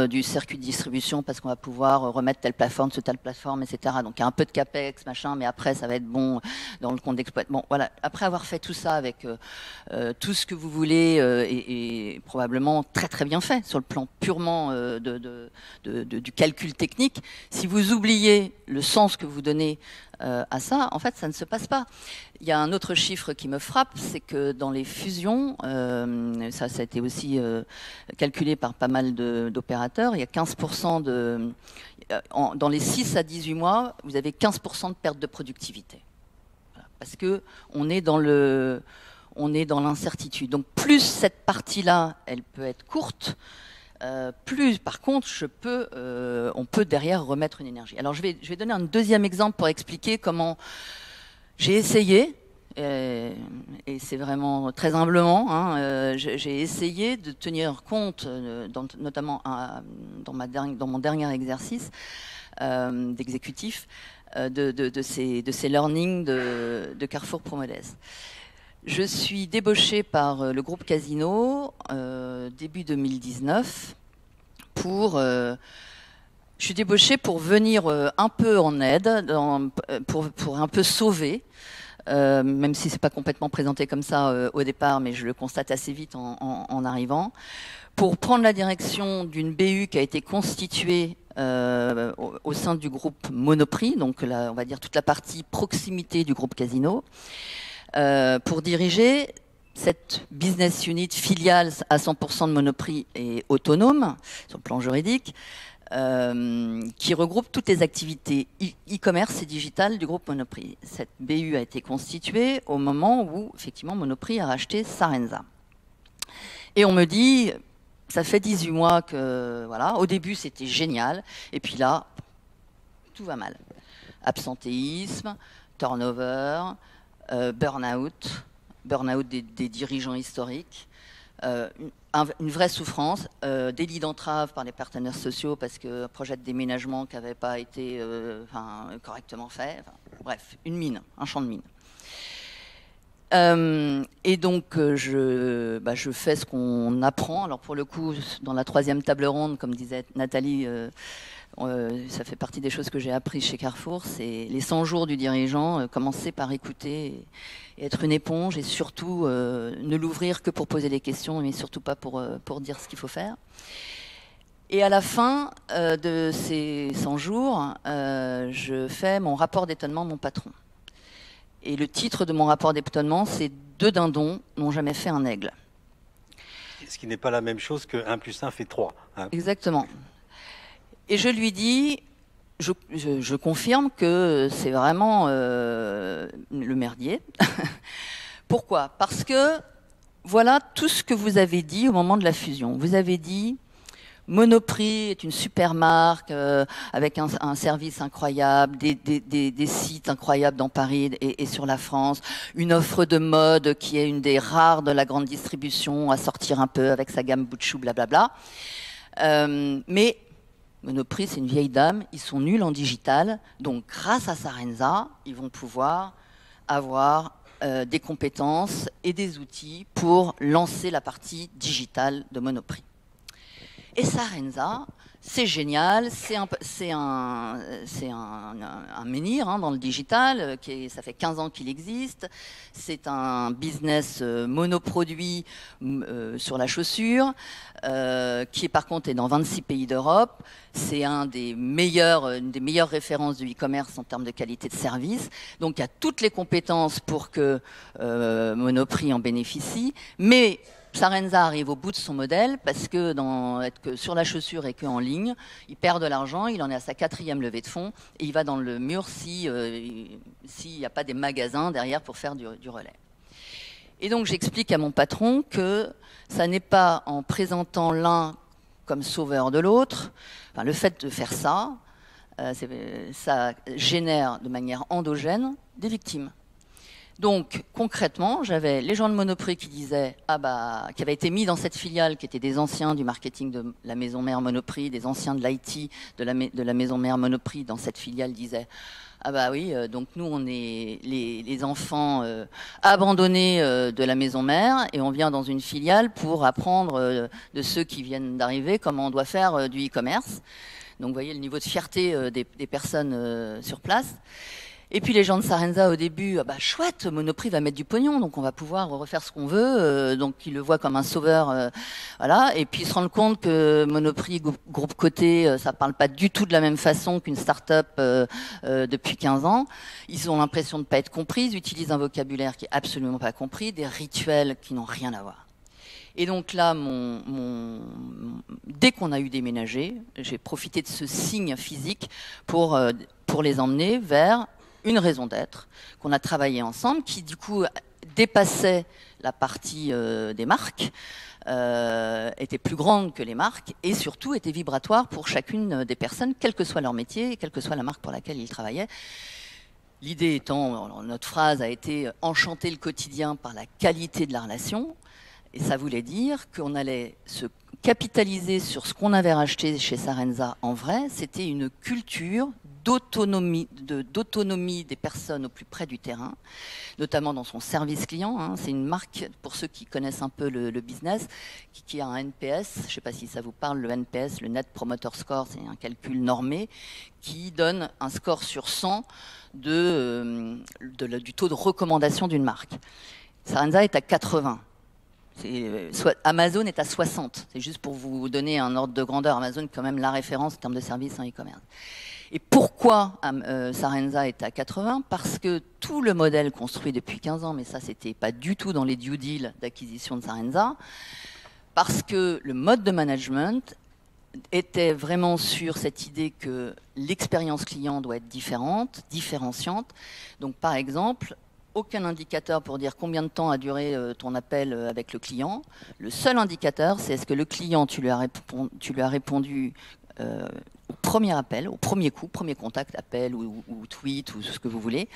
du circuit de distribution parce qu'on va pouvoir remettre telle plateforme sur telle plateforme, etc. Donc il y a un peu de capex, machin, mais après ça va être bon dans le compte d'exploitation. Bon, voilà. Après avoir fait tout ça avec tout ce que vous voulez et probablement très très bien fait sur le plan purement du calcul technique, si vous oubliez le sens que vous donnez à ça, en fait, ça ne se passe pas. Il y a un autre chiffre qui me frappe, c'est que dans les fusions, ça a été aussi calculé par pas mal d'opérateurs, il y a 15% dans les 6 à 18 mois, vous avez 15% de perte de productivité. Voilà, parce que on est dans l'incertitude. Donc plus cette partie-là, elle peut être courte, plus, par contre, on peut derrière remettre une énergie. Alors, je vais donner un deuxième exemple pour expliquer comment j'ai essayé, et c'est vraiment très humblement, j'ai essayé de tenir compte, notamment dans mon dernier exercice d'exécutif, de ces learnings de Carrefour Promodès. Je suis débauchée par le groupe Casino début 2019 je suis débauchée pour venir un peu en aide, pour un peu sauver, même si c'est pas complètement présenté comme ça au départ, mais je le constate assez vite en arrivant, pour prendre la direction d'une BU qui a été constituée au sein du groupe Monoprix, donc on va dire toute la partie proximité du groupe Casino. Pour diriger cette business unit filiale à 100% de Monoprix et autonome sur le plan juridique, qui regroupe toutes les activités e-commerce et digitales du groupe Monoprix. Cette BU a été constituée au moment où effectivement Monoprix a racheté Sarenza. Et on me dit, ça fait 18 mois que voilà, au début c'était génial, et puis là tout va mal. Absentéisme, turnover. Burn-out des dirigeants historiques, une vraie souffrance, délit d'entrave par les partenaires sociaux parce que projet de déménagement qui n'avait pas été correctement fait. Enfin, bref, une mine, un champ de mine. Et donc, je fais ce qu'on apprend. Alors, pour le coup, dans la 3e table ronde, comme disait Nathalie, ça fait partie des choses que j'ai appris chez Carrefour, c'est les 100 jours du dirigeant, commencer par écouter et être une éponge, et surtout ne l'ouvrir que pour poser des questions, mais surtout pas pour dire ce qu'il faut faire. Et à la fin de ces 100 jours, je fais mon rapport d'étonnement de mon patron. Et le titre de mon rapport d'étonnement, c'est « 2 dindons n'ont jamais fait un aigle ». Ce qui n'est pas la même chose que 1 + 1 fait 3. Hein. Exactement. Et je lui dis, je confirme que c'est vraiment le merdier. Pourquoi? Parce que voilà tout ce que vous avez dit au moment de la fusion. Vous avez dit, Monoprix est une super marque avec un service incroyable, des sites incroyables dans Paris et sur la France, une offre de mode qui est une des rares de la grande distribution à sortir un peu avec sa gamme bout de chou, blablabla. Mais Monoprix, c'est une vieille dame, ils sont nuls en digital, donc grâce à Sarenza, ils vont pouvoir avoir des compétences et des outils pour lancer la partie digitale de Monoprix. Et Sarenza, c'est génial, c'est un menhir dans le digital, ça fait 15 ans qu'il existe, c'est un business monoproduit sur la chaussure, qui par contre est dans 26 pays d'Europe, c'est une des meilleures références du e-commerce en termes de qualité de service, donc il y a toutes les compétences pour que Monoprix en bénéficie, mais Sarenza arrive au bout de son modèle parce que être que sur la chaussure et qu'en ligne, il perd de l'argent, il en est à sa 4e levée de fonds et il va dans le mur s'il n'y a pas des magasins derrière pour faire du relais. Et donc j'explique à mon patron que ça n'est pas en présentant l'un comme sauveur de l'autre, enfin, le fait de faire ça, ça génère de manière endogène des victimes. Donc, concrètement, j'avais les gens de Monoprix qui disaient, qui avaient été mis dans cette filiale, qui étaient des anciens du marketing de la maison mère Monoprix, des anciens de l'IT de la maison mère Monoprix dans cette filiale disaient, oui, donc nous, on est les enfants abandonnés de la maison mère et on vient dans une filiale pour apprendre de ceux qui viennent d'arriver comment on doit faire du e-commerce. Donc, vous voyez le niveau de fierté des personnes sur place. Et puis les gens de Sarenza au début, chouette, Monoprix va mettre du pognon, donc on va pouvoir refaire ce qu'on veut, donc ils le voient comme un sauveur, voilà. Et puis ils se rendent compte que Monoprix, groupe coté, ça parle pas du tout de la même façon qu'une start-up depuis 15 ans. Ils ont l'impression de pas être compris, ils utilisent un vocabulaire qui est absolument pas compris, des rituels qui n'ont rien à voir. Et donc là, dès qu'on a eu déménagé, j'ai profité de ce signe physique pour les emmener vers une raison d'être, qu'on a travaillé ensemble, qui du coup dépassait la partie des marques, était plus grande que les marques et surtout était vibratoire pour chacune des personnes, quel que soit leur métier et quelle que soit la marque pour laquelle ils travaillaient. L'idée étant, notre phrase a été « enchanter le quotidien par la qualité de la relation ». Et ça voulait dire qu'on allait se capitaliser sur ce qu'on avait racheté chez Sarenza en vrai. C'était une culture d'autonomie des personnes au plus près du terrain, notamment dans son service client. C'est une marque, pour ceux qui connaissent un peu le business, qui a un NPS. Je ne sais pas si ça vous parle, le NPS, le Net Promoter Score, c'est un calcul normé qui donne un score sur 100 du taux de recommandation d'une marque. Sarenza est à 80. Amazon est à 60. C'est juste pour vous donner un ordre de grandeur. Amazon est quand même la référence en termes de services en e-commerce. Et pourquoi Sarenza est à 80? Parce que tout le modèle construit depuis 15 ans, mais ça, c'était pas du tout dans les due deals d'acquisition de Sarenza, parce que le mode de management était vraiment sur cette idée que l'expérience client doit être différente, différenciante. Donc, par exemple, aucun indicateur pour dire combien de temps a duré ton appel avec le client. Le seul indicateur, c'est est-ce que le client, tu lui as répondu au premier appel, au premier coup, premier contact, appel ou tweet ou ce que vous voulez,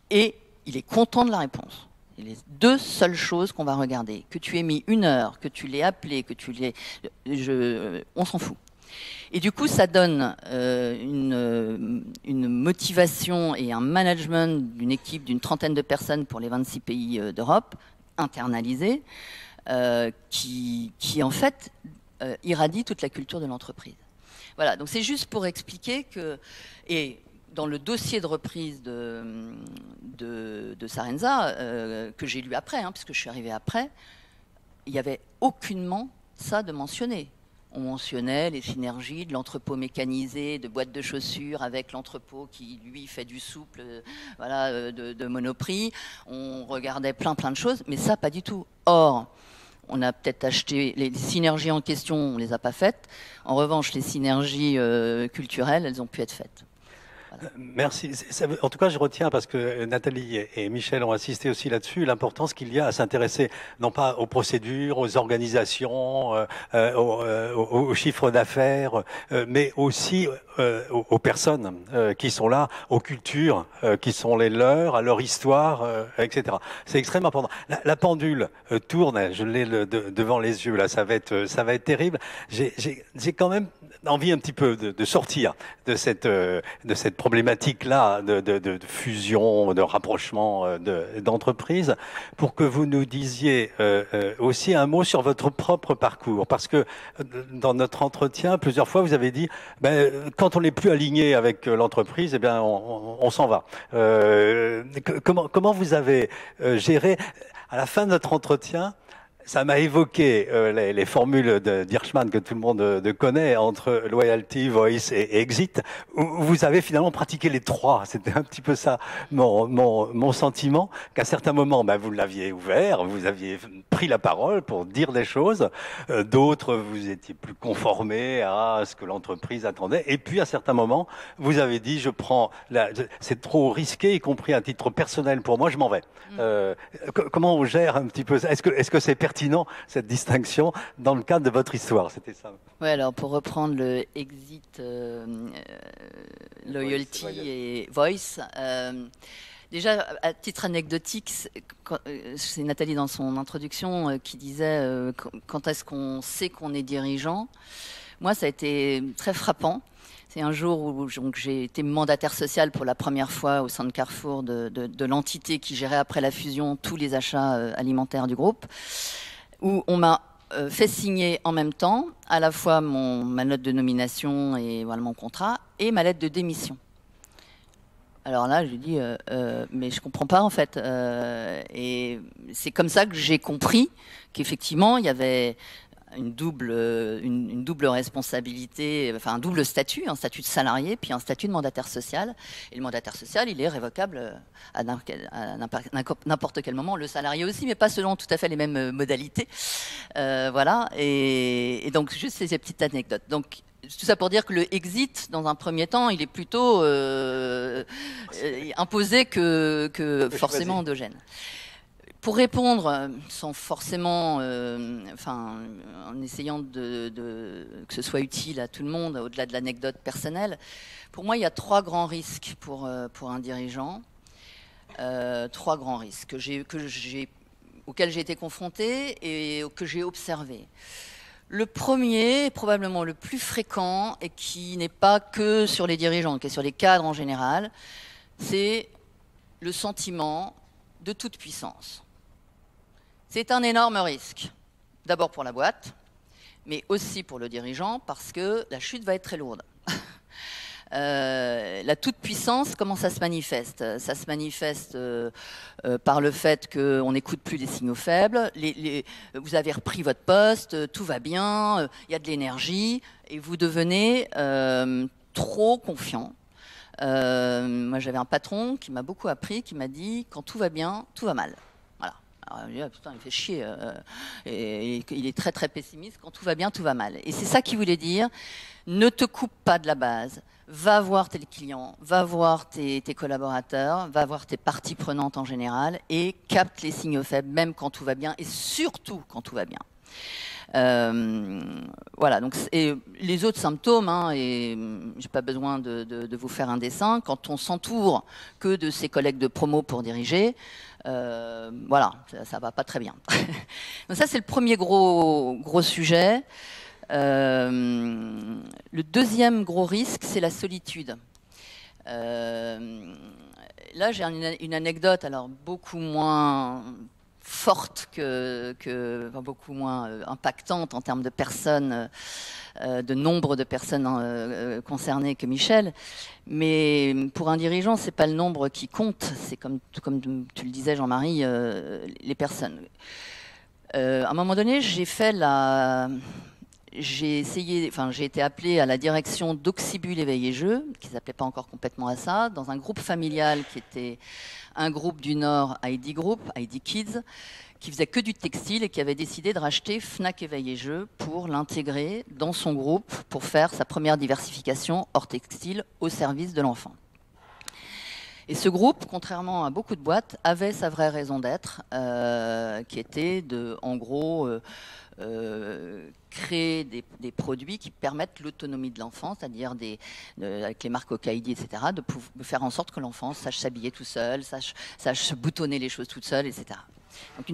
et il est content de la réponse. les 2 seules choses qu'on va regarder. Que tu aies mis 1 heure, que tu l'aies appelé, que tu l'aies... on s'en fout. Et du coup, ça donne une motivation et un management d'une équipe d'une 30aine de personnes pour les 26 pays d'Europe, internalisée, qui en fait irradie toute la culture de l'entreprise. Voilà, donc c'est juste pour expliquer que... Et dans le dossier de reprise de Sarenza, que j'ai lu après, puisque je suis arrivée après, il n'y avait aucunement ça de mentionné. On mentionnait les synergies de l'entrepôt mécanisé, de boîtes de chaussures avec l'entrepôt qui, lui, fait du souple, voilà, de Monoprix. On regardait plein de choses, mais ça, pas du tout. Or, on a peut-être acheté les synergies en question, on ne les a pas faites. En revanche, les synergies culturelles, elles ont pu être faites. Voilà. Merci. En tout cas, je retiens, parce que Nathalie et Michel ont insisté aussi là-dessus, l'importance qu'il y a à s'intéresser non pas aux procédures, aux organisations, aux chiffres d'affaires, mais aussi aux personnes qui sont là, aux cultures qui sont les leurs, à leur histoire, etc. C'est extrêmement important. La pendule tourne, je l'ai devant les yeux, là, ça va être terrible. J'ai quand même envie un petit peu de sortir de cette problématique-là de fusion, de rapprochement d'entreprises, pour que vous nous disiez aussi un mot sur votre propre parcours. Parce que dans notre entretien, plusieurs fois, vous avez dit, quand on n'est plus aligné avec l'entreprise, eh bien, on s'en va. Comment vous avez géré, à la fin de notre entretien, ça m'a évoqué les formules d'Hirschman que tout le monde connaît, entre loyalty, voice et exit, où vous avez finalement pratiqué les 3. C'était un petit peu ça mon sentiment, qu'à certains moments, vous l'aviez ouvert, vous aviez pris la parole pour dire des choses, d'autres, vous étiez plus conformés à ce que l'entreprise attendait, et puis à certains moments, vous avez dit, c'est trop risqué, y compris à titre personnel pour moi, je m'en vais. Comment on gère un petit peu ça? Est-ce que c'est pertinent, cette distinction, dans le cadre de votre histoire? C'était ça. Oui, alors pour reprendre le exit, loyalty et voice, déjà, à titre anecdotique, c'est Nathalie dans son introduction qui disait quand est-ce qu'on sait qu'on est dirigeant. Moi, ça a été très frappant. C'est un jour où j'ai été mandataire social pour la première fois au sein de Carrefour de l'entité qui gérait après la fusion tous les achats alimentaires du groupe, où on m'a fait signer en même temps à la fois ma note de nomination et voilà, mon contrat et ma lettre de démission. Alors là, j'ai dit, mais je comprends pas en fait. Et c'est comme ça que j'ai compris qu'effectivement, il y avait une double responsabilité, enfin un double statut, un statut de salarié, puis un statut de mandataire social. Et le mandataire social, il est révocable à n'importe quel moment. Le salarié aussi, mais pas selon tout à fait les mêmes modalités. Voilà. Et donc, juste ces petites anecdotes. Donc, tout ça pour dire que le exit, dans un premier temps, il est plutôt imposé que forcément endogène. Pour répondre, sans forcément, en essayant que ce soit utile à tout le monde, au-delà de l'anecdote personnelle, pour moi, il y a 3 grands risques pour un dirigeant. 3 grands risques auxquels j'ai été confrontée et que j'ai observés. Le premier, probablement le plus fréquent, et qui n'est pas que sur les dirigeants, qui est sur les cadres en général, c'est le sentiment de toute puissance. C'est un énorme risque, d'abord pour la boîte, mais aussi pour le dirigeant, parce que la chute va être très lourde. La toute-puissance, comment ça se manifeste? Ça se manifeste par le fait qu'on n'écoute plus les signaux faibles, vous avez repris votre poste, tout va bien, il y a de l'énergie, et vous devenez trop confiant. Moi, j'avais un patron qui m'a beaucoup appris, qui m'a dit « quand tout va bien, tout va mal ». Alors, je me dis, ah, putain, il fait chier. Et il est très, très pessimiste. Quand tout va bien, tout va mal. Et c'est ça qu'il voulait dire. Ne te coupe pas de la base. Va voir tes clients, va voir tes collaborateurs, va voir tes parties prenantes en général et capte les signaux faibles, même quand tout va bien et surtout quand tout va bien. Voilà, donc, et les autres symptômes, hein, et j'ai pas besoin de vous faire un dessin, quand on s'entoure que de ses collègues de promo pour diriger, voilà, ça va pas très bien. Donc ça, c'est le premier gros sujet. Le deuxième gros risque, c'est la solitude. Là, j'ai une anecdote, alors beaucoup moins forte enfin, beaucoup moins impactante en termes de personnes, de nombre de personnes concernées que Michel. Mais pour un dirigeant, c'est pas le nombre qui compte, c'est comme tu le disais, Jean-Marie, les personnes. À un moment donné, j'ai été appelée à la direction d'Auxibul Éveil et Jeux, qui ne s'appelait pas encore complètement à ça, dans un groupe familial qui était un groupe du Nord, ID Group, ID Kids, qui faisait que du textile et qui avait décidé de racheter Fnac Éveil et Jeux pour l'intégrer dans son groupe pour faire sa première diversification hors textile au service de l'enfant. Et ce groupe, contrairement à beaucoup de boîtes, avait sa vraie raison d'être, qui était de, en gros, créer des produits qui permettent l'autonomie de l'enfant, c'est-à-dire avec les marques Okaïdi, etc., de faire en sorte que l'enfant sache s'habiller tout seul, sache boutonner les choses toute seule, etc. Donc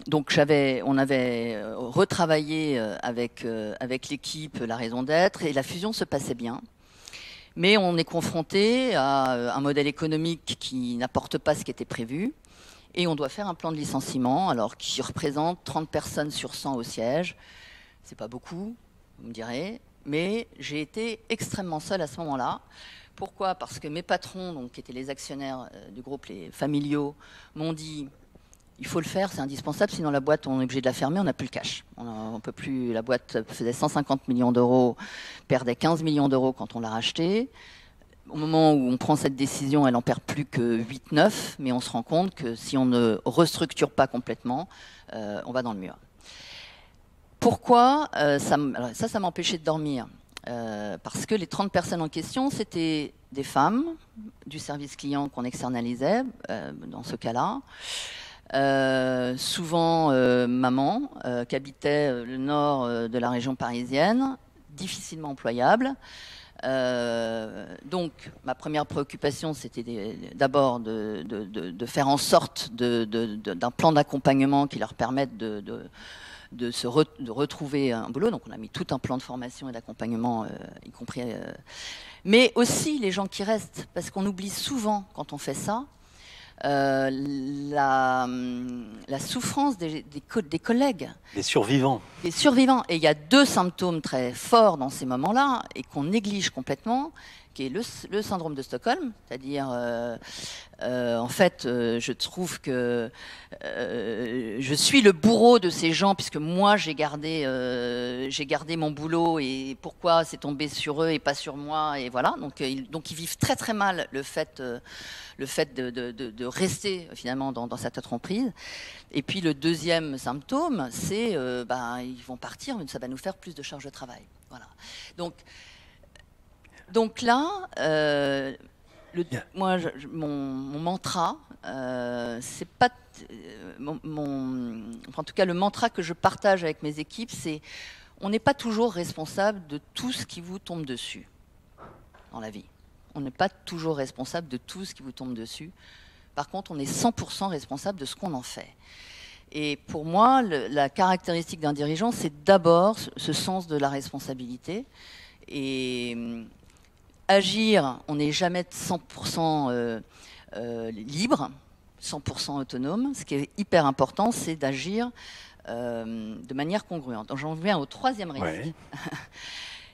donc on avait retravaillé avec l'équipe la raison d'être et la fusion se passait bien. Mais on est confronté à un modèle économique qui n'apporte pas ce qui était prévu. Et on doit faire un plan de licenciement, alors qui représente 30 personnes sur 100 au siège. C'est pas beaucoup, vous me direz, mais j'ai été extrêmement seule à ce moment-là. Pourquoi ? Parce que mes patrons, donc, qui étaient les actionnaires du groupe, les familiaux, m'ont dit il faut le faire, c'est indispensable, sinon la boîte, on est obligé de la fermer, on n'a plus le cash. On peut plus, la boîte faisait 150 millions d'euros, perdait 15 millions d'euros quand on l'a rachetée. Au moment où on prend cette décision, elle en perd plus que 8-9, mais on se rend compte que si on ne restructure pas complètement, on va dans le mur. Pourquoi ça m'a empêché de dormir. Parce que les 30 personnes en question, c'était des femmes du service client qu'on externalisait, dans ce cas-là. Souvent mamans, qui habitaient le nord de la région parisienne, difficilement employables. Donc, ma première préoccupation, c'était d'abord de faire en sorte d'un plan d'accompagnement qui leur permette de retrouver un boulot. Donc, on a mis tout un plan de formation et d'accompagnement, y compris. Mais aussi les gens qui restent, parce qu'on oublie souvent, quand on fait ça, la souffrance des collègues. Des survivants. Des survivants. Et il y a deux symptômes très forts dans ces moments-là, et qu'on néglige complètement, qui est le syndrome de Stockholm, c'est-à-dire, en fait, je trouve que je suis le bourreau de ces gens, puisque moi, j'ai gardé mon boulot, et pourquoi c'est tombé sur eux et pas sur moi, et voilà. Donc ils vivent très très mal le fait de rester finalement dans cette entreprise. Et puis le deuxième symptôme, c'est ils vont partir, mais ça va nous faire plus de charges de travail. Voilà. Donc là, moi, mon mantra, c'est pas en tout cas le mantra que je partage avec mes équipes, c'est on n'est pas toujours responsable de tout ce qui vous tombe dessus dans la vie. On n'est pas toujours responsable de tout ce qui vous tombe dessus. Par contre, on est 100% responsable de ce qu'on en fait. Et pour moi, la caractéristique d'un dirigeant, c'est d'abord ce sens de la responsabilité. Et agir, on n'est jamais 100% libre, 100% autonome. Ce qui est hyper important, c'est d'agir de manière congruente. Donc j'en viens au troisième risque, ouais.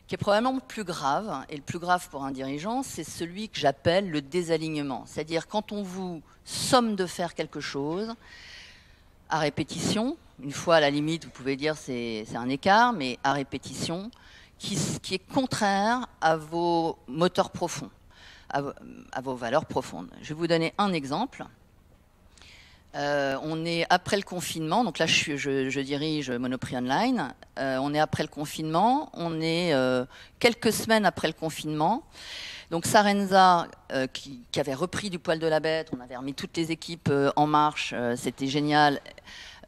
Qui est probablement le plus grave. Et le plus grave pour un dirigeant, c'est celui que j'appelle le désalignement. C'est-à-dire quand on vous somme de faire quelque chose à répétition, une fois à la limite, vous pouvez dire c'est un écart, mais à répétition, qui est contraire à vos moteurs profonds, à vos valeurs profondes. Je vais vous donner un exemple. On est après le confinement, donc là je dirige Monoprix Online. On est après le confinement, on est quelques semaines après le confinement. Donc Sarenza, qui avait repris du poil de la bête, on avait remis toutes les équipes en marche, c'était génial.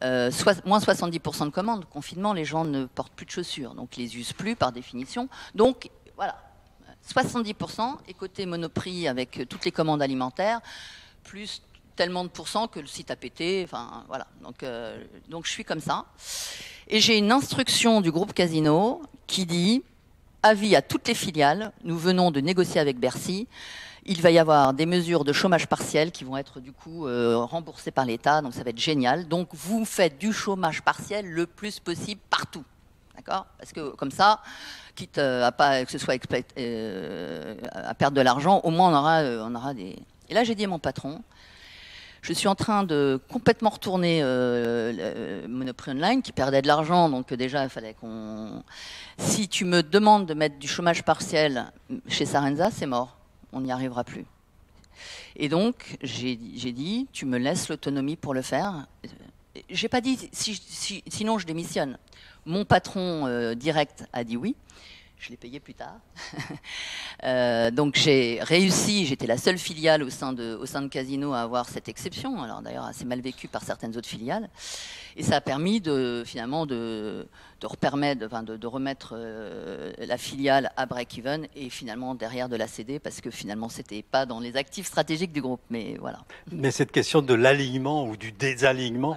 Moins 70% de commandes. Confinement, les gens ne portent plus de chaussures, donc les usent plus par définition. Donc voilà, 70%. Et côté Monoprix avec toutes les commandes alimentaires, plus tellement de pourcents que le site a pété. Enfin voilà. Donc je suis comme ça. Et j'ai une instruction du groupe Casino qui dit avis à toutes les filiales. Nous venons de négocier avec Bercy. Il va y avoir des mesures de chômage partiel qui vont être du coup remboursées par l'État, donc ça va être génial. Donc vous faites du chômage partiel le plus possible partout, d'accord? Parce que comme ça, quitte à pas que ce soit à perdre de l'argent, au moins on aura des. Et là j'ai dit à mon patron, je suis en train de complètement retourner Monoprix Online qui perdait de l'argent, donc déjà il fallait qu'on. Si tu me demandes de mettre du chômage partiel chez Sarenza, c'est mort. On n'y arrivera plus. Et donc, j'ai dit, tu me laisses l'autonomie pour le faire. J'ai pas dit, sinon je démissionne. Mon patron direct a dit oui. Je l'ai payé plus tard. Donc j'ai réussi, j'étais la seule filiale au sein de Casino à avoir cette exception. Alors d'ailleurs assez mal vécue par certaines autres filiales. Et ça a permis finalement de remettre la filiale à break-even et finalement derrière de la céder parce que finalement c'était pas dans les actifs stratégiques du groupe. Mais voilà. Mais cette question de l'alignement ou du désalignement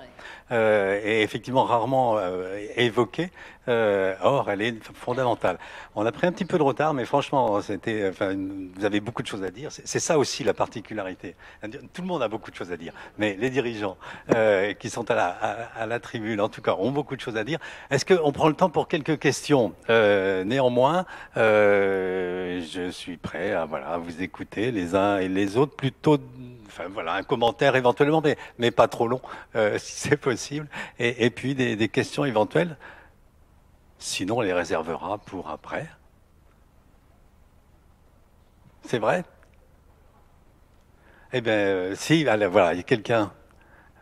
est effectivement rarement évoquée. Or, elle est fondamentale. On a pris un petit peu de retard, mais franchement, vous avez beaucoup de choses à dire. C'est ça aussi la particularité. Tout le monde a beaucoup de choses à dire, mais les dirigeants qui sont à la tribune, en tout cas, ont beaucoup de choses à dire. Est-ce qu'on prend le temps pour quelques questions? Néanmoins, je suis prêt à vous écouter les uns et les autres, plutôt. Enfin voilà, un commentaire éventuellement, mais pas trop long, si c'est possible. Et puis des questions éventuelles. Sinon, on les réservera pour après. C'est vrai? Eh bien, si, allez, voilà, il y a quelqu'un.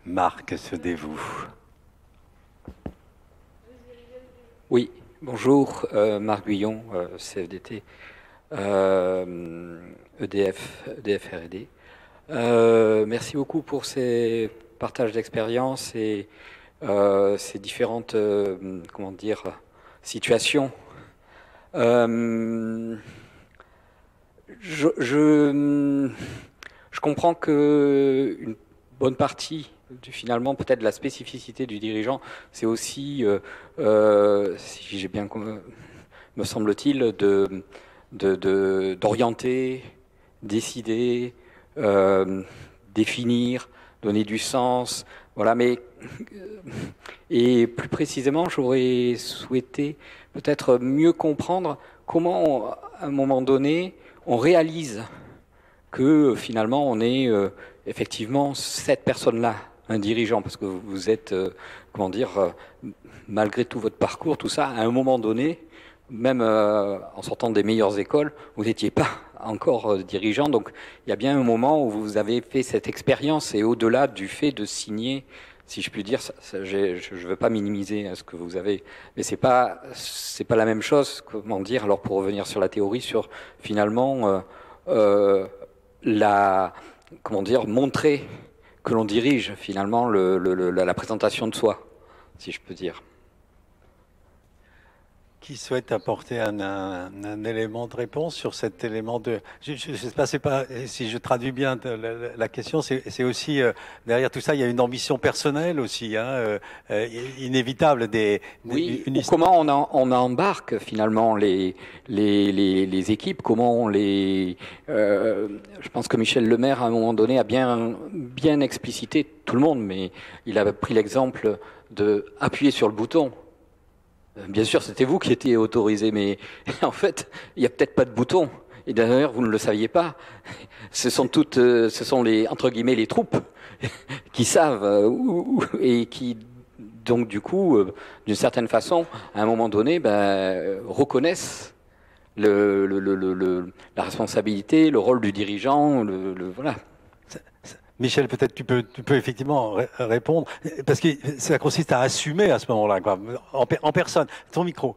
Marc se dévoue. Oui, bonjour, Marc Guyon, CFDT, EDF R&D. Merci beaucoup pour ces partages d'expérience et ces différentes, situations. Je comprends que une bonne partie, finalement, peut-être la spécificité du dirigeant, c'est aussi, si j'ai bien, me semble-t-il, d'orienter, décider, définir, donner du sens. Voilà, mais et plus précisément, j'aurais souhaité peut-être mieux comprendre comment, à un moment donné, on réalise que finalement on est effectivement cette personne-là, un dirigeant, parce que vous êtes, malgré tout votre parcours, tout ça, à un moment donné, même en sortant des meilleures écoles, vous n'étiez pas encore dirigeant, donc il y a bien un moment où vous avez fait cette expérience, et au-delà du fait de signer, si je puis dire, je ne veux pas minimiser ce que vous avez, mais c'est pas la même chose, comment dire, alors pour revenir sur la théorie, sur finalement montrer que l'on dirige finalement la présentation de soi, si je peux dire. Qui souhaite apporter un élément de réponse sur cet élément de... Je ne sais pas si je traduis bien la question, c'est aussi, derrière tout ça, il y a une ambition personnelle aussi, inévitable. Oui, comment on embarque finalement les équipes, comment on les... je pense que Michel Lemaire, à un moment donné, a bien explicité, tout le monde, mais il a pris l'exemple de appuyer sur le bouton. Bien sûr, c'était vous qui étiez autorisé, mais en fait, il n'y a peut-être pas de bouton. Et d'ailleurs, vous ne le saviez pas. Ce sont les, entre guillemets, les troupes qui savent et qui, donc, du coup, d'une certaine façon, à un moment donné, reconnaissent la responsabilité, le rôle du dirigeant, voilà. Michel, peut-être tu peux effectivement répondre, parce que ça consiste à assumer à ce moment-là, quoi, en personne. Ton micro.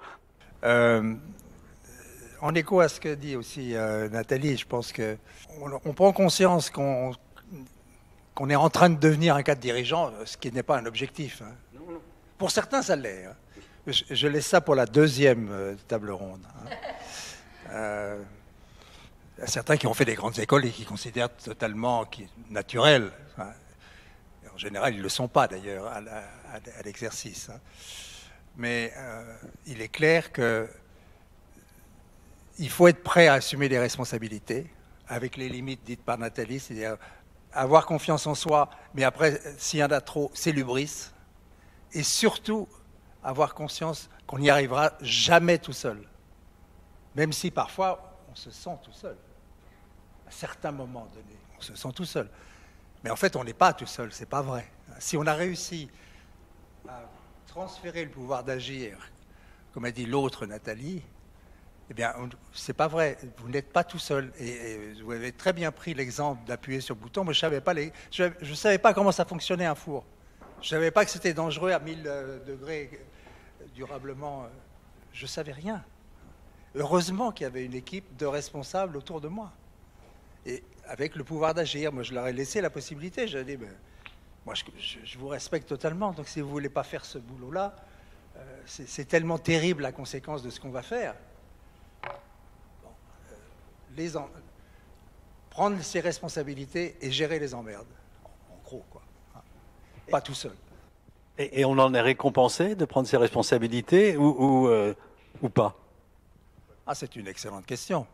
en écho à ce que dit aussi Nathalie, je pense qu'on prend conscience qu'on est en train de devenir un cadre dirigeant, ce qui n'est pas un objectif. Hein. Pour certains, ça l'est. Hein. Je laisse ça pour la deuxième table ronde. Hein. Il y a certains qui ont fait des grandes écoles et qui considèrent totalement naturel. Hein. En général, ils ne le sont pas d'ailleurs à l'exercice. Hein. Mais il est clair qu'il faut être prêt à assumer des responsabilités, avec les limites dites par Nathalie, c'est-à-dire avoir confiance en soi, mais après, s'il y en a trop, c'est l'hubris. Et surtout, avoir conscience qu'on n'y arrivera jamais tout seul. Même si parfois, on se sent tout seul. À certains moments donnés, on se sent tout seul. Mais en fait, on n'est pas tout seul, c'est pas vrai. Si on a réussi à transférer le pouvoir d'agir, comme a dit l'autre Nathalie, eh bien, c'est pas vrai. Vous n'êtes pas tout seul. Et vous avez très bien pris l'exemple d'appuyer sur le bouton. Moi, je savais pas comment ça fonctionnait un four. Je savais pas que c'était dangereux à 1000 degrés durablement. Je savais rien. Heureusement qu'il y avait une équipe de responsables autour de moi. Et avec le pouvoir d'agir, moi, je leur ai laissé la possibilité. J'ai dit, moi, je vous respecte totalement. Donc, si vous voulez pas faire ce boulot-là, c'est tellement terrible la conséquence de ce qu'on va faire. Prendre ses responsabilités et gérer les emmerdes, en gros, quoi. Pas tout seul. Et on en est récompensé de prendre ses responsabilités ou pas? Ah, c'est une excellente question.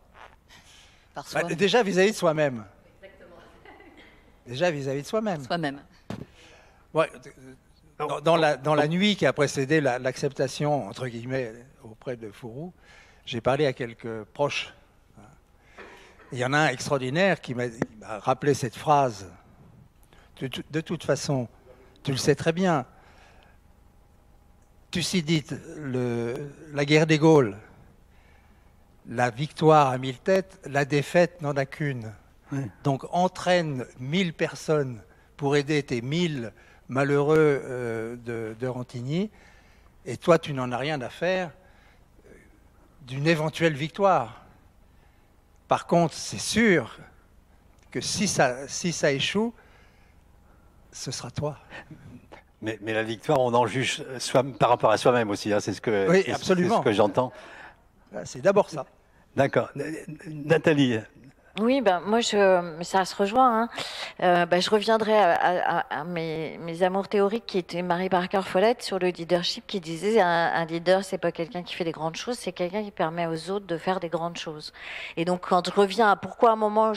Déjà vis-à-vis de soi-même. Exactement. Déjà vis-à-vis de soi-même. Soi-même. Ouais, dans la nuit qui a précédé l'acceptation, entre guillemets, auprès de Fourou, j'ai parlé à quelques proches. Il y en a un extraordinaire qui m'a rappelé cette phrase. De toute façon, tu le sais très bien. Thucydide, la guerre des Gaules, la victoire a 1000 têtes, la défaite n'en a qu'une. Oui. Donc entraîne 1000 personnes pour aider tes 1000 malheureux de Rantigny, et toi tu n'en as rien à faire d'une éventuelle victoire. Par contre, c'est sûr que si ça échoue, ce sera toi. Mais la victoire, on en juge par rapport à soi-même aussi. Hein, c'est ce que, oui, absolument. C'est ce que j'entends. C'est d'abord ça. D'accord. Nathalie. Oui, moi, ça se rejoint. Hein. Je reviendrai à mes amours théoriques qui étaient Marie Parker Follett sur le leadership, qui disait un leader, c'est pas quelqu'un qui fait des grandes choses, c'est quelqu'un qui permet aux autres de faire des grandes choses. Et donc, quand je reviens à pourquoi à un moment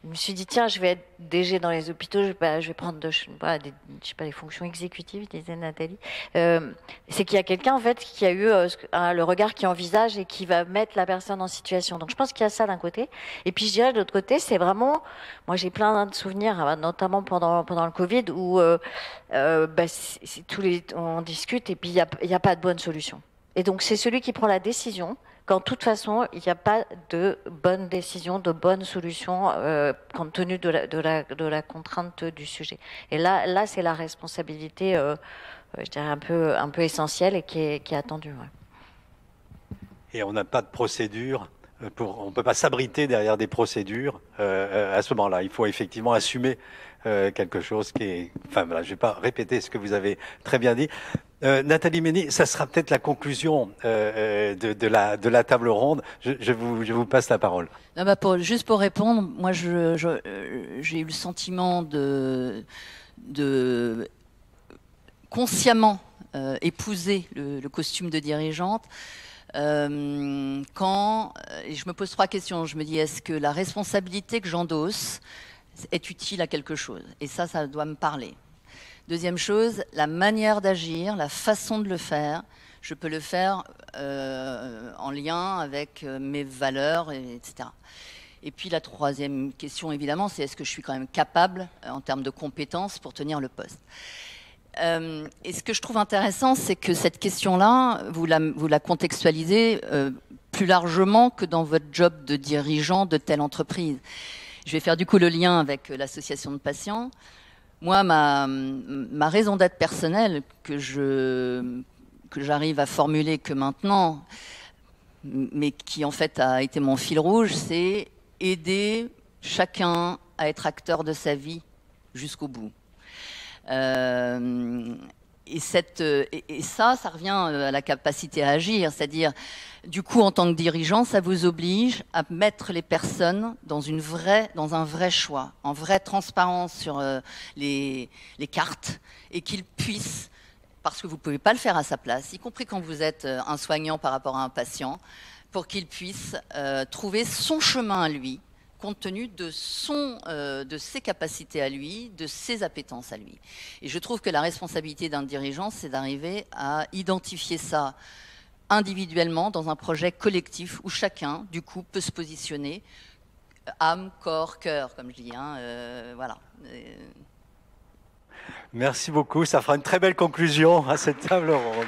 je me suis dit, tiens, je vais être DG dans les hôpitaux, je vais prendre des fonctions exécutives, disait Nathalie. C'est qu'il y a quelqu'un, en fait, qui a eu le regard qui envisage et qui va mettre la personne en situation. Donc, je pense qu'il y a ça d'un côté. Et puis, je dirais, de l'autre côté, c'est vraiment... Moi, j'ai plein de souvenirs, notamment pendant le Covid, où on discute et puis il n'y a pas de bonne solution. Et donc, c'est celui qui prend la décision qu'en toute façon, il n'y a pas de bonne décision, de bonne solution, compte tenu de la contrainte du sujet. Et là c'est la responsabilité, je dirais, un peu essentielle et qui est attendue. Ouais. Et on n'a pas de procédure, on ne peut pas s'abriter derrière des procédures à ce moment-là. Il faut effectivement assumer quelque chose qui est... Enfin, voilà, je ne vais pas répéter ce que vous avez très bien dit. Nathalie Mény, ça sera peut-être la conclusion de la table ronde. Je vous passe la parole. Non, juste pour répondre, moi j'ai eu le sentiment de consciemment épouser le costume de dirigeante quand et je me pose 3 questions. Je me dis, est-ce que la responsabilité que j'endosse est utile à quelque chose? Et ça doit me parler. Deuxième chose, la manière d'agir, la façon de le faire. Je peux le faire en lien avec mes valeurs, etc. Et puis la troisième question, évidemment, c'est est-ce que je suis quand même capable, en termes de compétences, pour tenir le poste. Et ce que je trouve intéressant, c'est que cette question-là, vous la contextualisez plus largement que dans votre job de dirigeant de telle entreprise. Je vais faire du coup le lien avec l'association de patients. Moi, ma raison d'être personnelle, que j'arrive à formuler que maintenant, mais qui en fait a été mon fil rouge, c'est aider chacun à être acteur de sa vie jusqu'au bout. Et ça revient à la capacité à agir, c'est-à-dire, du coup, en tant que dirigeant, ça vous oblige à mettre les personnes dans un vrai choix, en vraie transparence sur les cartes, et qu'ils puissent, parce que vous ne pouvez pas le faire à sa place, y compris quand vous êtes un soignant par rapport à un patient, pour qu'il puisse trouver son chemin à lui, compte tenu de ses capacités à lui, de ses appétences à lui. Et je trouve que la responsabilité d'un dirigeant, c'est d'arriver à identifier ça individuellement dans un projet collectif où chacun, du coup, peut se positionner âme, corps, cœur, comme je dis. Voilà. Merci beaucoup. Ça fera une très belle conclusion à cette table ronde.